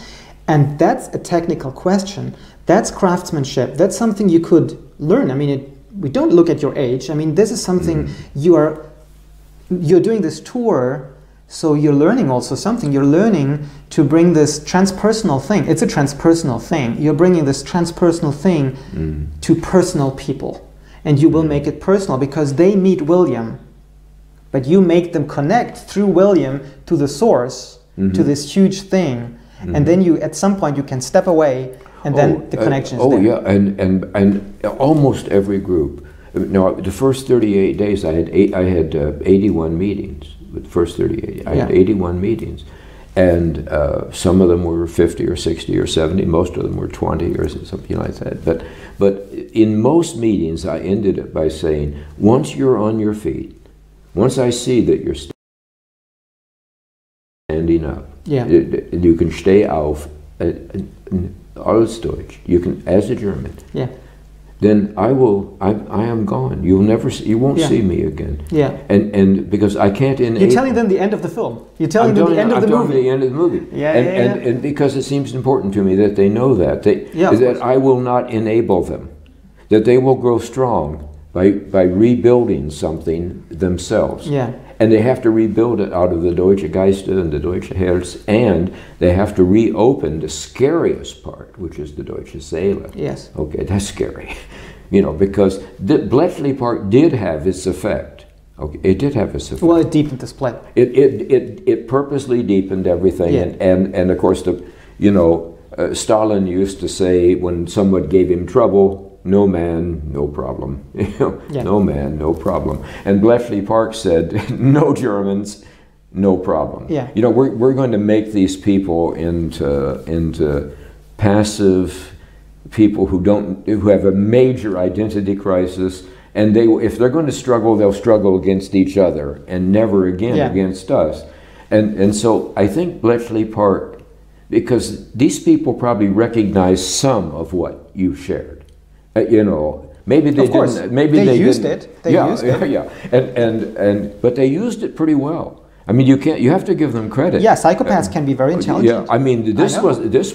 And that's a technical question. That's craftsmanship. That's something you could learn. I mean, we don't look at your age. I mean, this is something you're doing this tour. So you're learning also something. You're learning to bring this transpersonal thing. It's a transpersonal thing. You're bringing this transpersonal thing to personal people. And you will make it personal because they meet William. But you make them connect through William to the source, to this huge thing. And then at some point you can step away and then the connection is there. Yeah, and almost every group. Now, the first 38 days I had 81 meetings. The first 38, I had 81 meetings, and some of them were 50 or 60 or 70. Most of them were 20 or something like that. But in most meetings, I ended it by saying, once you're on your feet, once I see that you're standing up, you can stay auf, alles Deutsch. You can, as a German. Yeah. Then I am gone. You won't see me again. Yeah. And because I can't enable. You're telling them the end of the film. You're telling them the end of the movie. The end of the movie. Yeah, and because it seems important to me that they know that that I will not enable them, that they will grow strong by rebuilding something themselves. Yeah. And they have to rebuild it out of the Deutsche Geiste and the Deutsche Herz, and they have to reopen the scariest part, which is the Deutsche Seele. Yes. Okay, that's scary. Because the Bletchley part did have its effect Okay, it did have its effect. Well, it deepened the split. It purposely deepened everything, and of course Stalin used to say when someone gave him trouble, no man, no problem. No man, no problem. And Bletchley Park said, no Germans, no problem. Yeah. We're going to make these people into passive people who have a major identity crisis, and if they're going to struggle, they'll struggle against each other and never again against us. And so I think Bletchley Park, because these people probably recognize some of what you shared. Maybe they didn't. Maybe they used it. They used it. Yeah. But they used it pretty well. I mean, you have to give them credit. Yeah, psychopaths can be very intelligent. Yeah, I mean, this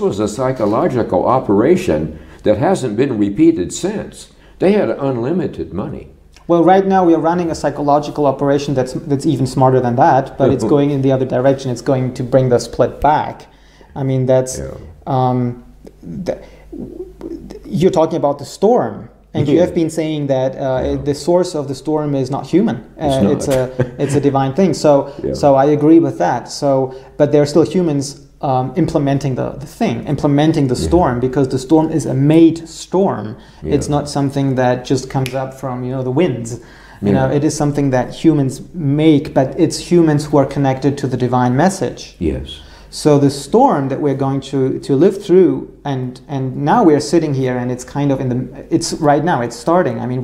was a psychological operation that hasn't been repeated since. They had unlimited money. Well, right now we are running a psychological operation that's even smarter than that, but it's going in the other direction. It's going to bring the split back. I mean, that's you're talking about the storm. And you have been saying that the source of the storm is not human. It's a divine thing. So I agree with that. But there are still humans implementing implementing the storm, because the storm is a made storm. Yeah. It's not something that just comes up from the winds. It is something that humans make, but it's humans who are connected to the divine message. Yes. So the storm that we're going to live through, and now we're sitting here, and it's kind of right now it's starting. I mean,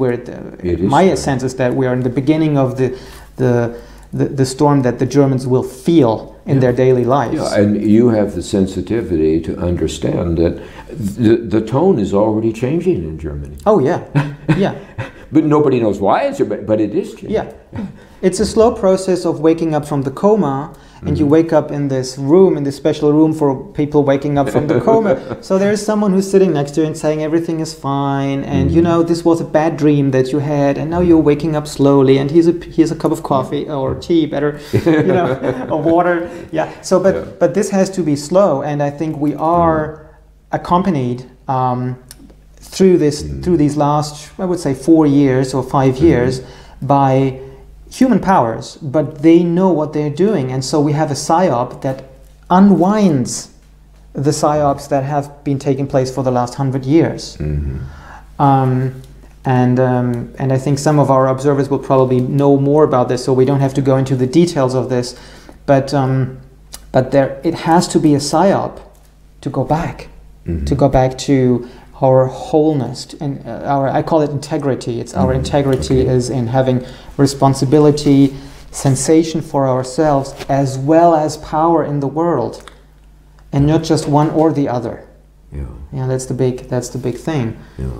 my sense is that we are in the beginning of the storm that the Germans will feel in their daily lives. Yeah, and you have the sensitivity to understand that the tone is already changing in Germany. Oh yeah, yeah. But nobody knows why but it is changing. Yeah, it's a slow process of waking up from the coma. And you wake up in this room, in this special room for people waking up from the coma. So there is someone who's sitting next to you and saying everything is fine, and this was a bad dream that you had, and now you're waking up slowly, and here's a cup of coffee or tea, better, or water. Yeah. So, but this has to be slow, and I think we are accompanied through these last, I would say, 4 years or 5 years by human powers, but they know what they're doing, and so we have a psyop that unwinds the psyops that have been taking place for the last 100 years. And I think some of our observers will probably know more about this, so we don't have to go into the details of this, but it has to be a psyop to go back, to our wholeness, and I call it integrity. It's our integrity is in having responsibility, sensation for ourselves, as well as power in the world, and not just one or the other. Yeah, that's the big thing. Yeah.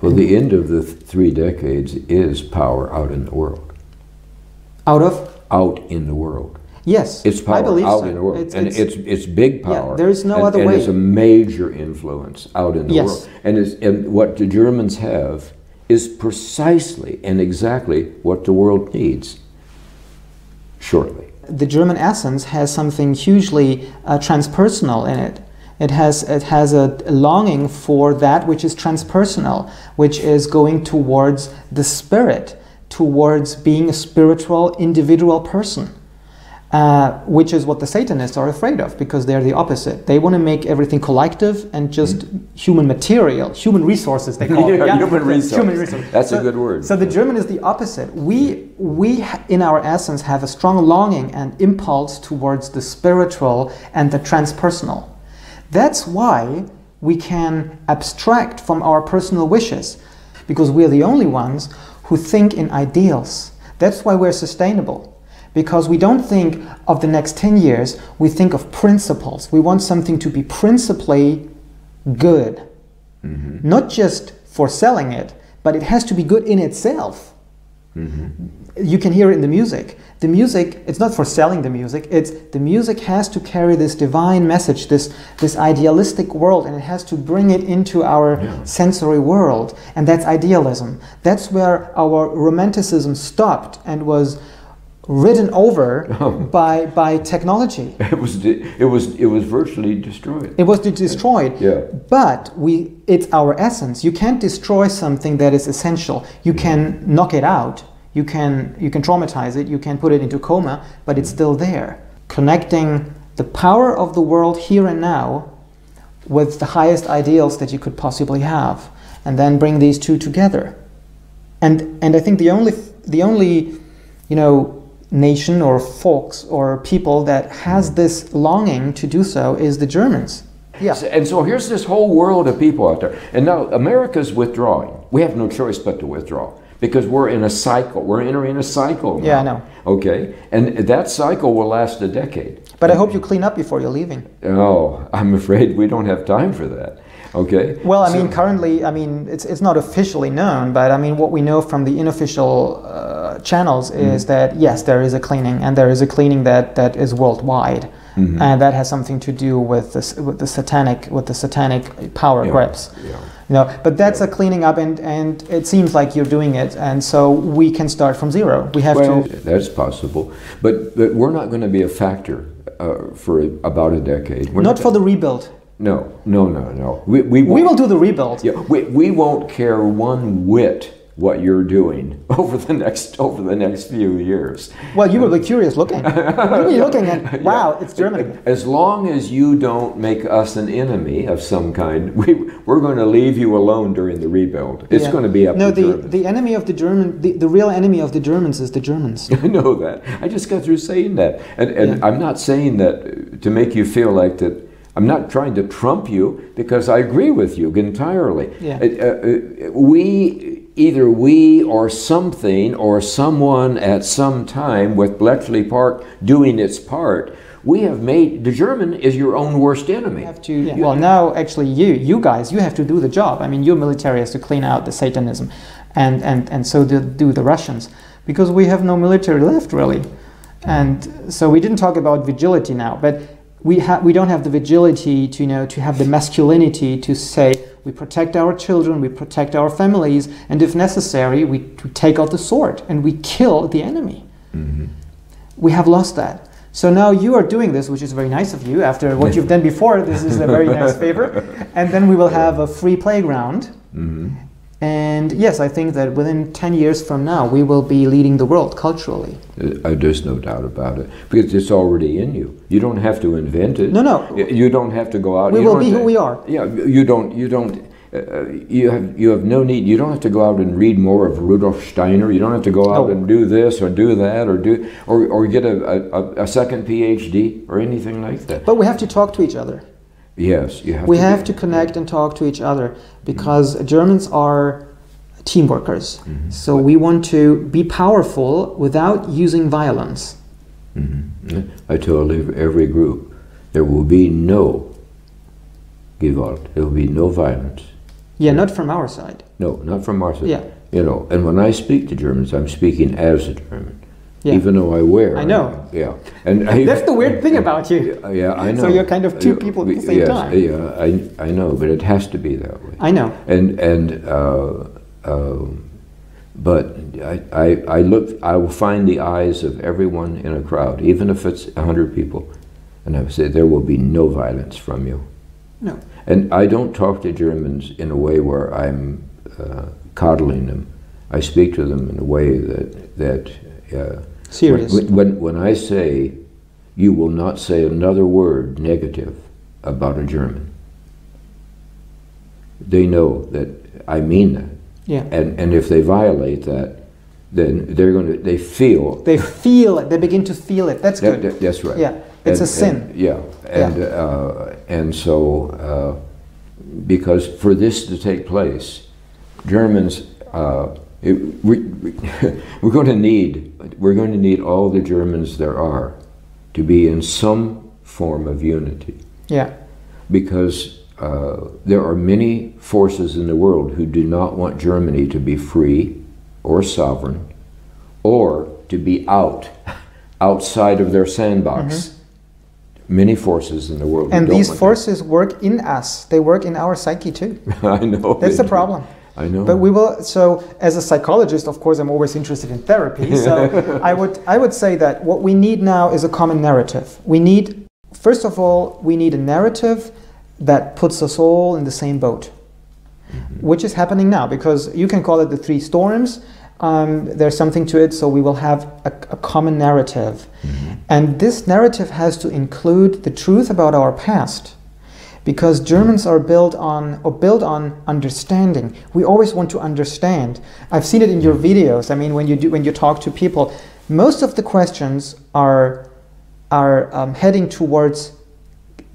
Well, the end of the 3 decades is power out in the world. Out in the world. Yes, it's power I believe out so. in the world, it's big power. Yeah, there is no other way. And it's a major influence out in the world. And what the Germans have is precisely and exactly what the world needs shortly. The German essence has something hugely transpersonal in it. It has a longing for that which is transpersonal, which is going towards the spirit, towards being a spiritual individual person. Which is what the Satanists are afraid of, because they're the opposite. They want to make everything collective and just human material, human resources they call it. Human resources. That's a good word. So the German is the opposite. We in our essence have a strong longing and impulse towards the spiritual and the transpersonal. That's why we can abstract from our personal wishes, because we're the only ones who think in ideals. That's why we're sustainable. Because we don't think of the next 10 years, we think of principles. We want something to be principally good. Not just for selling it, but it has to be good in itself. You can hear it in the music. The music, it's not for selling the music, the music has to carry this divine message, this idealistic world, and it has to bring it into our sensory world. And that's idealism. That's where our romanticism stopped and was ridden over by technology. It was virtually destroyed. It was destroyed. Yeah. But it's our essence. You can't destroy something that is essential. You can knock it out. You can traumatize it, you can put it into coma, but it's still there. Connecting the power of the world here and now with the highest ideals that you could possibly have, and then bring these two together. And I think the only nation or folks or people that has this longing to do so is the Germans. Yeah. And so here's this whole world of people out there. And now America's withdrawing. We have no choice but to withdraw because we're in a cycle. We're entering a cycle now. Yeah, I know. Okay? And that cycle will last a decade. But I hope you clean up before you're leaving. Oh, I'm afraid we don't have time for that. Okay? Well, I mean, currently, it's not officially known, but I mean, what we know from the unofficial channels is that, yes, there is a cleaning, and there is a cleaning that is worldwide. And that has something to do with the satanic power grips. Yeah. But that's a cleaning up, and it seems like you're doing it, and so we can start from zero. We have to. That's possible, but we're not going to be a factor for about a decade. Not for the rebuild. No. We will do the rebuild. Yeah, we won't care one whit what you're doing over the next few years. Well, you will be curious looking. You'll be looking at, wow, it's Germany. As long as you don't make us an enemy of some kind, we're going to leave you alone during the rebuild. It's going to be up to Germans. The enemy of the German, the real enemy of the Germans is the Germans. I know that. I just got through saying that. And I'm not saying that to make you feel like that. I'm not trying to trump you, because I agree with you entirely. Yeah. Either we or something or someone at some time with Bletchley Park doing its part, we have made, the German is your own worst enemy. You have to, well, now actually you guys, you have to do the job. I mean, your military has to clean out the Satanism, and so do the Russians, because we have no military left, really. And so we didn't talk about vigility now, but we don't have the vigility to have the masculinity to say, we protect our children, we protect our families, and if necessary, we take out the sword and we kill the enemy. We have lost that. So now you are doing this, which is very nice of you. After what you've done before, this is a very nice favor. And then we will have a free playground. And yes, I think that within 10 years from now, we will be leading the world culturally. There's no doubt about it, because it's already in you. You don't have to invent it. No. You don't have to go out. We will be who we are. Yeah, you have no need. You don't have to go out and read more of Rudolf Steiner. You don't have to go out and do this or do that or get a second PhD or anything like that. But we have to talk to each other. Yes, you have. We have to connect and talk to each other, because Germans are team workers. So we want to be powerful without using violence. I told every group, there will be no Gewalt. There will be no violence. Yeah, not from our side. No, not from our side. Yeah. And when I speak to Germans, I'm speaking as a German. Yeah. Even though I wear. I know. Yeah. And that's the weird thing about you. Yeah, I know. So you're kind of two people at the same time. Yeah, I know, but it has to be that way. I know. But I will find the eyes of everyone in a crowd, even if it's 100 people, and I will say, there will be no violence from you. No. And I don't talk to Germans in a way where I'm coddling them. I speak to them in a way that serious. When I say, you will not say another word negative about a German, they know that I mean that. Yeah. And if they violate that, then they feel it. They begin to feel it. That's good. That's right. Yeah. It's a sin. And so because for this to take place, Germans, we're going to need all the Germans there are to be in some form of unity. Yeah. Because there are many forces in the world who do not want Germany to be free or sovereign, or to be outside of their sandbox. Many forces in the world. And these forces work in us. They work in our psyche too. I know. That's the problem. I know. But we will. So, as a psychologist, of course, I'm always interested in therapy. So, I would say that what we need now is a common narrative. We need, first of all, we need a narrative that puts us all in the same boat, which is happening now, because you can call it the three storms. there's something to it, so we will have a common narrative. And this narrative has to include the truth about our past, because Germans are built on understanding. We always want to understand. I've seen it in your videos. I mean, when you talk to people, most of the questions are heading towards,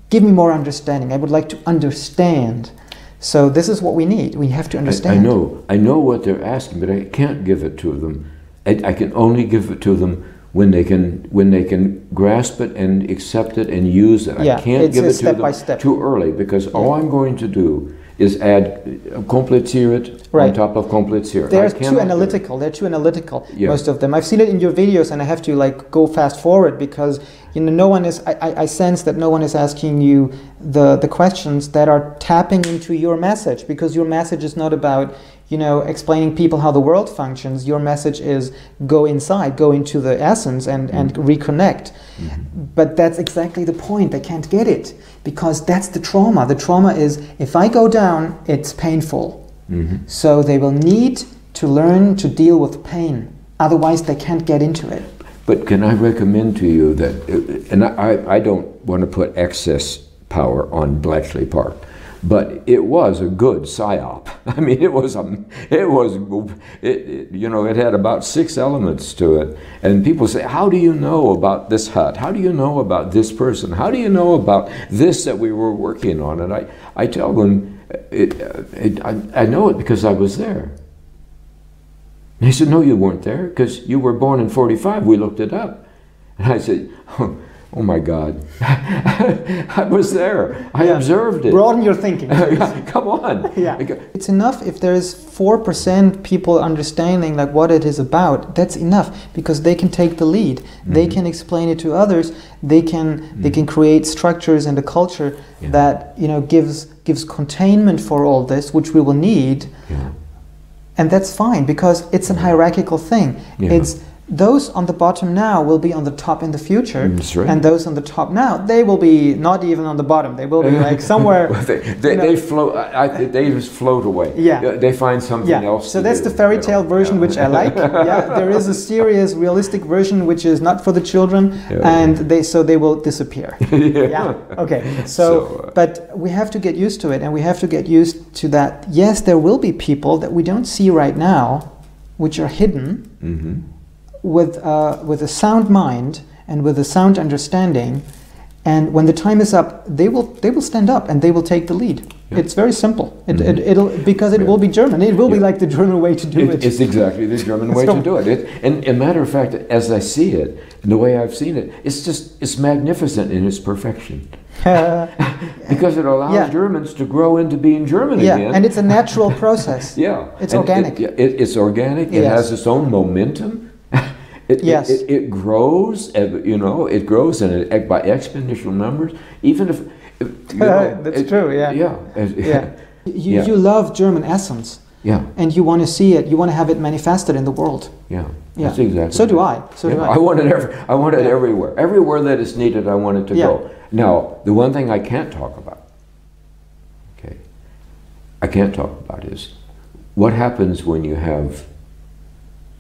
give me more understanding. I would like to understand. So this is what we need. We have to understand. I know what they're asking, but I can't give it to them. I can only give it to them when they can grasp it and accept it and use it. Yeah, I can't give it to them step. too early, because all I'm going to do is add kompliziert on top of kompliziert. They're too analytical. They're too analytical. Yeah. Most of them. I've seen it in your videos, and I have to like go fast forward because no one is. I sense that no one is asking you the questions that are tapping into your message, because your message is not about explaining people how the world functions. Your message is go inside, go into the essence, and reconnect. But that's exactly the point. They can't get it because that's the trauma. The trauma is if I go down, it's painful. So they will need to learn to deal with pain. Otherwise, they can't get into it. But can I recommend to you that, and I don't want to put excess power on Bletchley Park, but it was a good psyop. I mean, it had about 6 elements to it. And people say, how do you know about this hut? How do you know about this person? How do you know about this that we were working on? And I tell them, I know it because I was there. And they said, no, you weren't there because you were born in 45. We looked it up. And I said, oh my God, I was there. I observed it. Broaden your thinking. Come on. Yeah. It's enough if there's 4% people understanding like what it is about. That's enough because they can take the lead. They can explain it to others. They can create structures and a culture that gives containment for all this, which we will need. And that's fine because it's a hierarchical thing. It's those on the bottom now will be on the top in the future, and those on the top now, they will be not even on the bottom. They will be like somewhere. They float. They just float away. Yeah, they find something else. So that's the fairy tale version, which I like. There is a serious, realistic version which is not for the children, and they will disappear. Okay. So, but we have to get used to it, and we have to get used to that. Yes, there will be people that we don't see right now, which are hidden. With a sound mind and with a sound understanding, and when the time is up, they will stand up and they will take the lead. It's very simple. Because it will be German. It will be like the German way to do it. It's exactly the German way to do it. And a matter of fact, as I see it, and the way I've seen it, it's magnificent in its perfection. Because it allows Germans to grow into being German again. And it's a natural process. It's organic. It's organic. It has its own momentum. It grows, it grows by exponential numbers. Even if, that's true. You love German essence. And you want to see it. You want to have it manifested in the world. That's exactly. So do I. I want it everywhere. Everywhere that is needed, I want it to go. Now, the one thing I can't talk about, is what happens when you have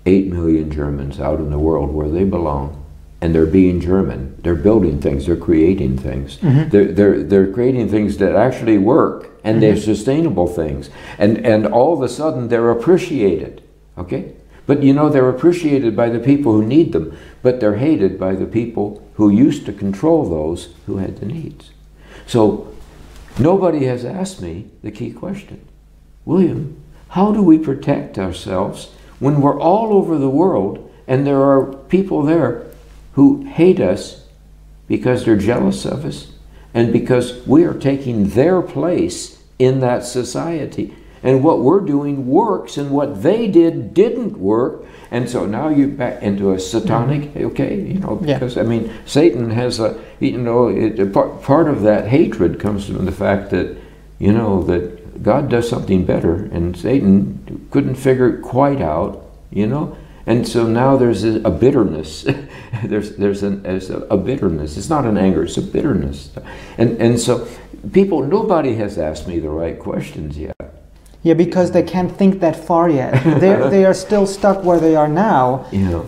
8 million Germans out in the world where they belong, and they're being German. They're building things. They're creating things. They're creating things that actually work, and they're sustainable things. And all of a sudden, they're appreciated. Okay, but they're appreciated by the people who need them, but they're hated by the people who used to control those who had the needs. So nobody has asked me the key question, William, how do we protect ourselves when we're all over the world and there are people there who hate us because they're jealous of us and because we are taking their place in that society, and what we're doing works and what they did didn't work, and so now you're back into a satanic, because I mean Satan has part of that hatred comes from the fact that that God does something better, and Satan couldn't figure it quite out, and so now there's a bitterness. there's a bitterness. It's not an anger; it's a bitterness, and so nobody has asked me the right questions yet. Yeah, because they can't think that far yet. They are still stuck where they are now. Yeah.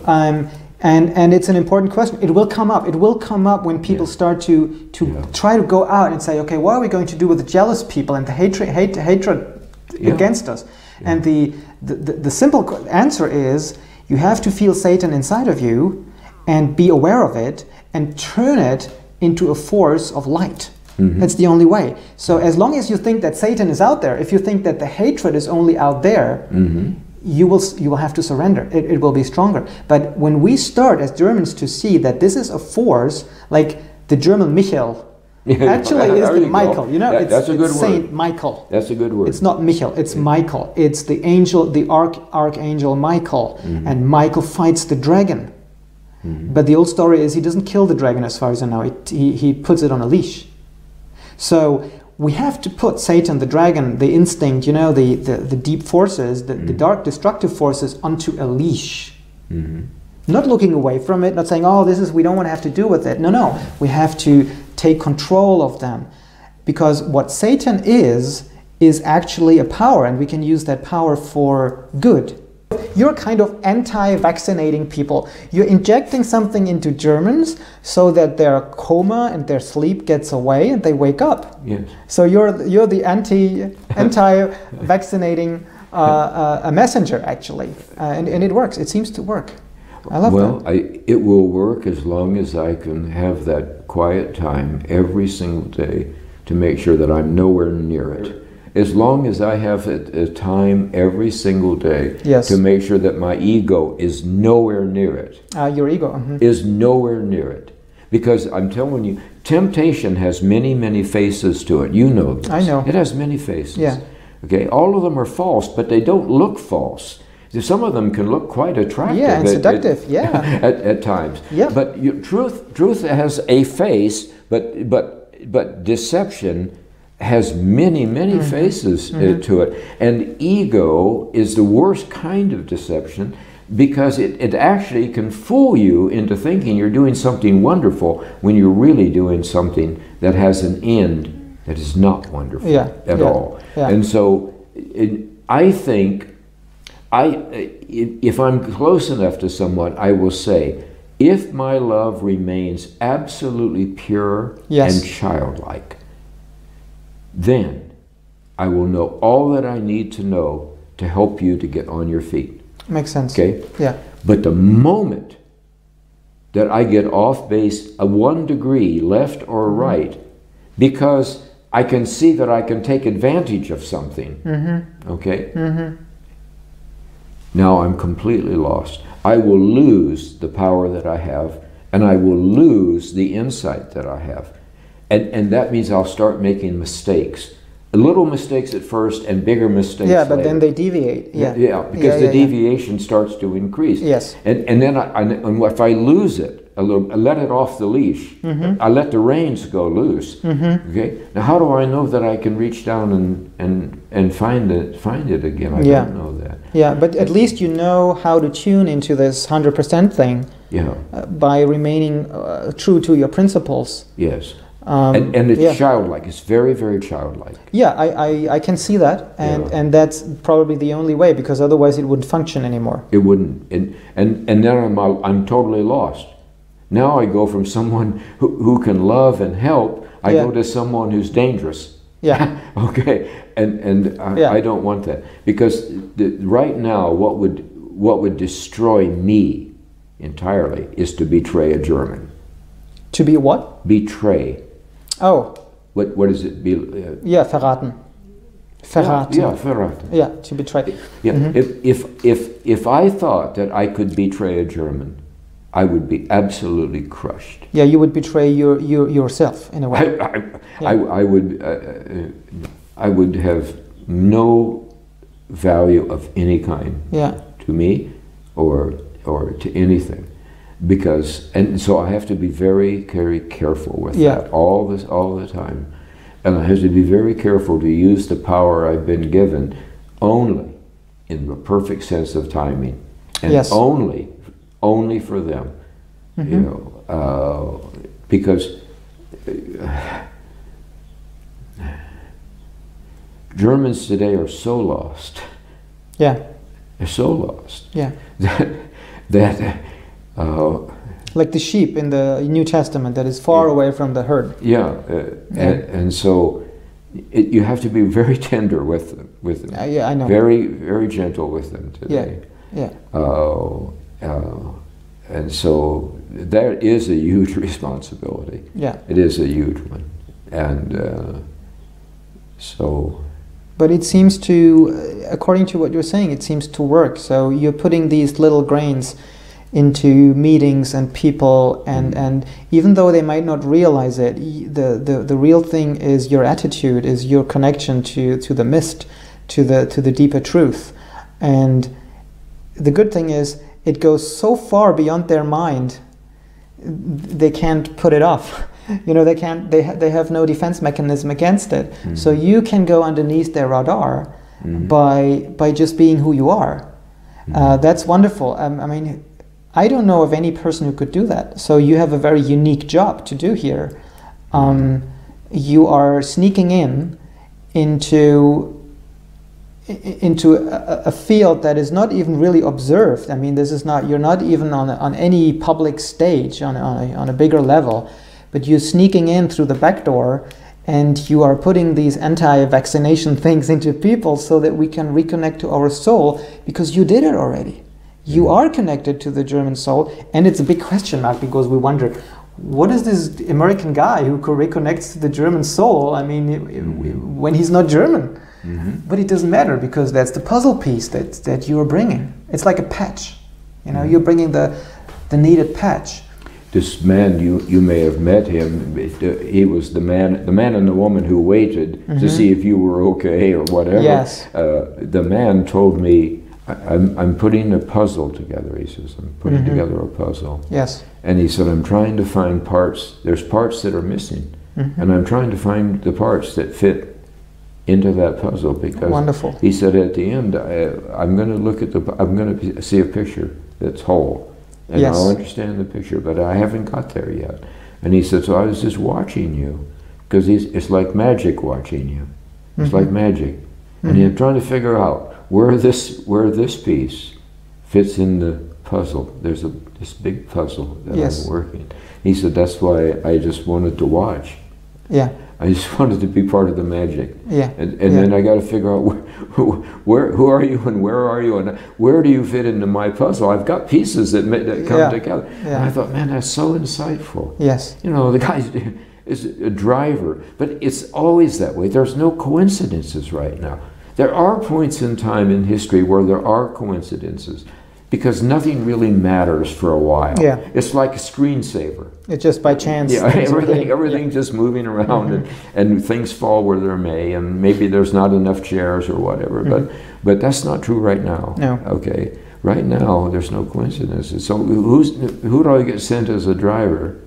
And it's an important question. It will come up. It will come up when people start to try to go out and say, okay, what are we going to do with the jealous people and the hatred against us? Yeah. And the simple answer is, you have to feel Satan inside of you and be aware of it and turn it into a force of light. Mm-hmm. That's the only way. So as long as you think that Satan is out there, if you think that the hatred is only out there, mm-hmm. you will have to surrender. It will be stronger. But when we start as Germans to see that this is a force, like the German Michael, actually is the Michael. You know, that's a good word. Saint Michael. That's a good word. It's not Michael. It's Michael. It's the angel, the archangel Michael, mm-hmm. and Michael fights the dragon. Mm-hmm. But the old story is he doesn't kill the dragon, as far as I know. He puts it on a leash. So we have to put Satan, the dragon, the instinct, you know, the deep forces, the dark destructive forces onto a leash. Mm-hmm. Not looking away from it, not saying, oh, we don't want to have to do with it. No, we have to take control of them. Because what Satan is actually a power, and we can use that power for good. You're kind of anti-vaccinating people. You're injecting something into Germans so that their coma and their sleep gets away and they wake up. Yes. So you're the anti-vaccinating a messenger, actually, and it works. It seems to work. I love that. Well, it will work as long as I can have that quiet time every single day to make sure that I'm nowhere near it. As long as I have a time every single day to make sure that my ego is nowhere near it. Your ego. Mm-hmm. Is nowhere near it. Because I'm telling you, temptation has many, many faces to it. You know this. I know. It has many faces. Yeah. Okay, all of them are false, but they don't look false. Some of them can look quite attractive. Yeah, and seductive. At times. Yeah. But truth has a face, but deception has many, many mm-hmm. faces mm-hmm. To it. And ego is the worst kind of deception because it actually can fool you into thinking you're doing something wonderful when you're really doing something that has an end that is not wonderful at all. Yeah. And so I think if I'm close enough to someone, I will say, if my love remains absolutely pure and childlike, then I will know all that I need to know to help you to get on your feet. Makes sense. Okay? Yeah. But the moment that I get off base 1 degree left or mm-hmm. right, because I can see that I can take advantage of something, mm-hmm. okay? Mm-hmm. Now I'm completely lost. I will lose the power that I have, and I will lose the insight that I have. And that means I'll start making mistakes. Little mistakes at first and bigger mistakes but later. then they deviate. Because the deviation starts to increase. Yes. And then if I lose it, I let it off the leash. Mm-hmm. I let the reins go loose. Mm-hmm. Okay. Now how do I know that I can reach down and find it again? I don't know that. Yeah, but at least you know how to tune into this 100% thing. Yeah. By remaining true to your principles. Yes. And it's childlike. It's very, very childlike. Yeah, I can see that, and that's probably the only way, because otherwise it wouldn't function anymore. It wouldn't, and then I'm totally lost. Now I go from someone who can love and help. I go to someone who's dangerous. Yeah. Okay, and I don't want that, because right now what would destroy me entirely is to betray a German. To be what? Betray. Oh. What is it? Verraten. Verraten. Yeah, verraten. Yeah, to betray. Yeah. Mm-hmm. If I thought that I could betray a German, I would be absolutely crushed. Yeah, you would betray yourself in a way. I would have no value of any kind to me or to anything. And so I have to be very, very careful with that all the time. And I have to be very careful to use the power I've been given only in the perfect sense of timing. And only for them. Mm-hmm. You know, because Germans today are so lost. Yeah. They're so lost. Yeah. that like the sheep in the New Testament that is far away from the herd. Yeah, and so you have to be very tender with them. Yeah, I know. Very, very gentle with them today. Yeah. And so that is a huge responsibility. Yeah. It is a huge one, and so. But it seems to, according to what you're saying, it seems to work. So you're putting these little grains into meetings and people, and even though they might not realize it, the real thing is your attitude, is your connection to the mist, to the deeper truth. And the good thing is it goes so far beyond their mind, they can't put it off. You know, they have no defense mechanism against it. Mm-hmm. So you can go underneath their radar by just being who you are. Mm-hmm. That's wonderful. I mean, I don't know of any person who could do that. So you have a very unique job to do here. You are sneaking into a field that is not even really observed. I mean, you're not even on any public stage on a bigger level, but you're sneaking in through the back door, and you are putting these anti-vaccination things into people so that we can reconnect to our soul, because you did it already. You are connected to the German soul, and it's a big question mark, because we wonder, what is this American guy who reconnects to the German soul? I mean, when he's not German. Mm-hmm. But it doesn't matter, because that's the puzzle piece that you are bringing. It's like a patch, you know. You're bringing the needed patch. This man, you may have met him. He was the man and the woman who waited to see if you were okay or whatever. Yes. The man told me, I'm putting a puzzle together. He says, I'm putting together a puzzle. Yes. And he said, I'm trying to find parts. There's parts that are missing, and I'm trying to find the parts that fit into that puzzle, because wonderful. He said at the end, I'm going to look at I'm going to see a picture that's whole, and yes. I'll understand the picture, but I haven't got there yet. And he said, so I was just watching you, because it's like magic watching you. It's like magic, and I'm trying to figure out where this piece fits in the puzzle. There's this big puzzle that yes. I'm working. He said, that's why I just wanted to watch. Yeah. I just wanted to be part of the magic. Yeah. And then I got to figure out who are you and where are you and where do you fit into my puzzle? I've got pieces that come together. Yeah. And I thought, man, that's so insightful. Yes. You know, the guy is a driver, but it's always that way. There's no coincidences right now. There are points in time in history where there are coincidences, because nothing really matters for a while. Yeah. It's like a screensaver. It's just by chance. Yeah, everything just moving around, and things fall where they may, and maybe there's not enough chairs or whatever, but that's not true right now. No. Okay, right now there's no coincidences. So who do I get sent as a driver?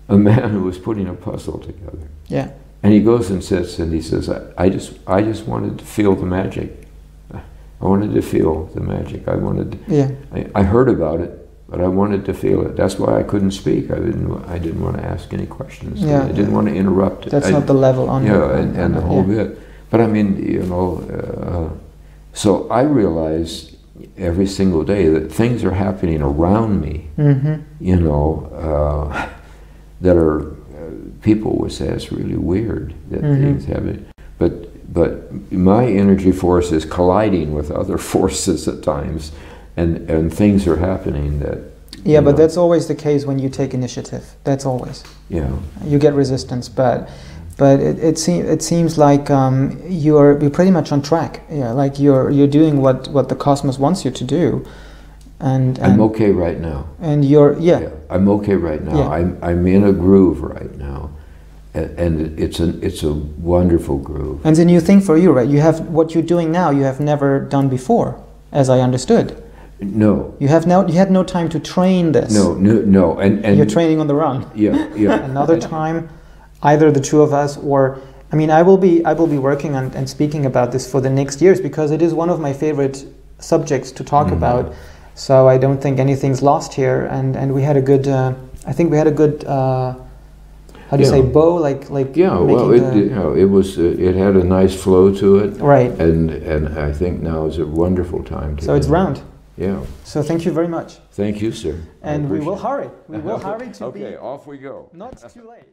A man who was putting a puzzle together. Yeah. And he goes and sits and he says, I just wanted to feel the magic. I wanted to feel the magic. I heard about it, but I wanted to feel it. That's why I couldn't speak. I didn't want to ask any questions. Yeah, I didn't want to interrupt. That's not the level on. Yeah, and the whole bit. But I mean, you know, so I realize every single day that things are happening around me. You know, that are people would say it's really weird that things happen, but my energy force is colliding with other forces at times, and things are happening that. Yeah, but that's always the case when you take initiative. That's always. Yeah. You get resistance, but it seems like you're pretty much on track. Yeah, like you're doing what the cosmos wants you to do. And I'm okay right now. And yeah. I'm okay right now. Yeah. I'm in a groove right now, and it's a wonderful groove. And it's a new thing for you, right? You have what you're doing now. You have never done before, as I understood. No. You had no time to train this. No. And you're training on the run. Yeah. Another time, either the two of us, or I mean, I will be working on and speaking about this for the next years, because it is one of my favorite subjects to talk about. So I don't think anything's lost here, and we had a good. I think we had a good how do you say, bow, like yeah, well, it was it had a nice flow to it, right? And I think now is a wonderful time to. So it's round. Yeah. So thank you very much. Thank you, sir. And we will hurry. We will hurry to be. Okay, off we go. Not too late.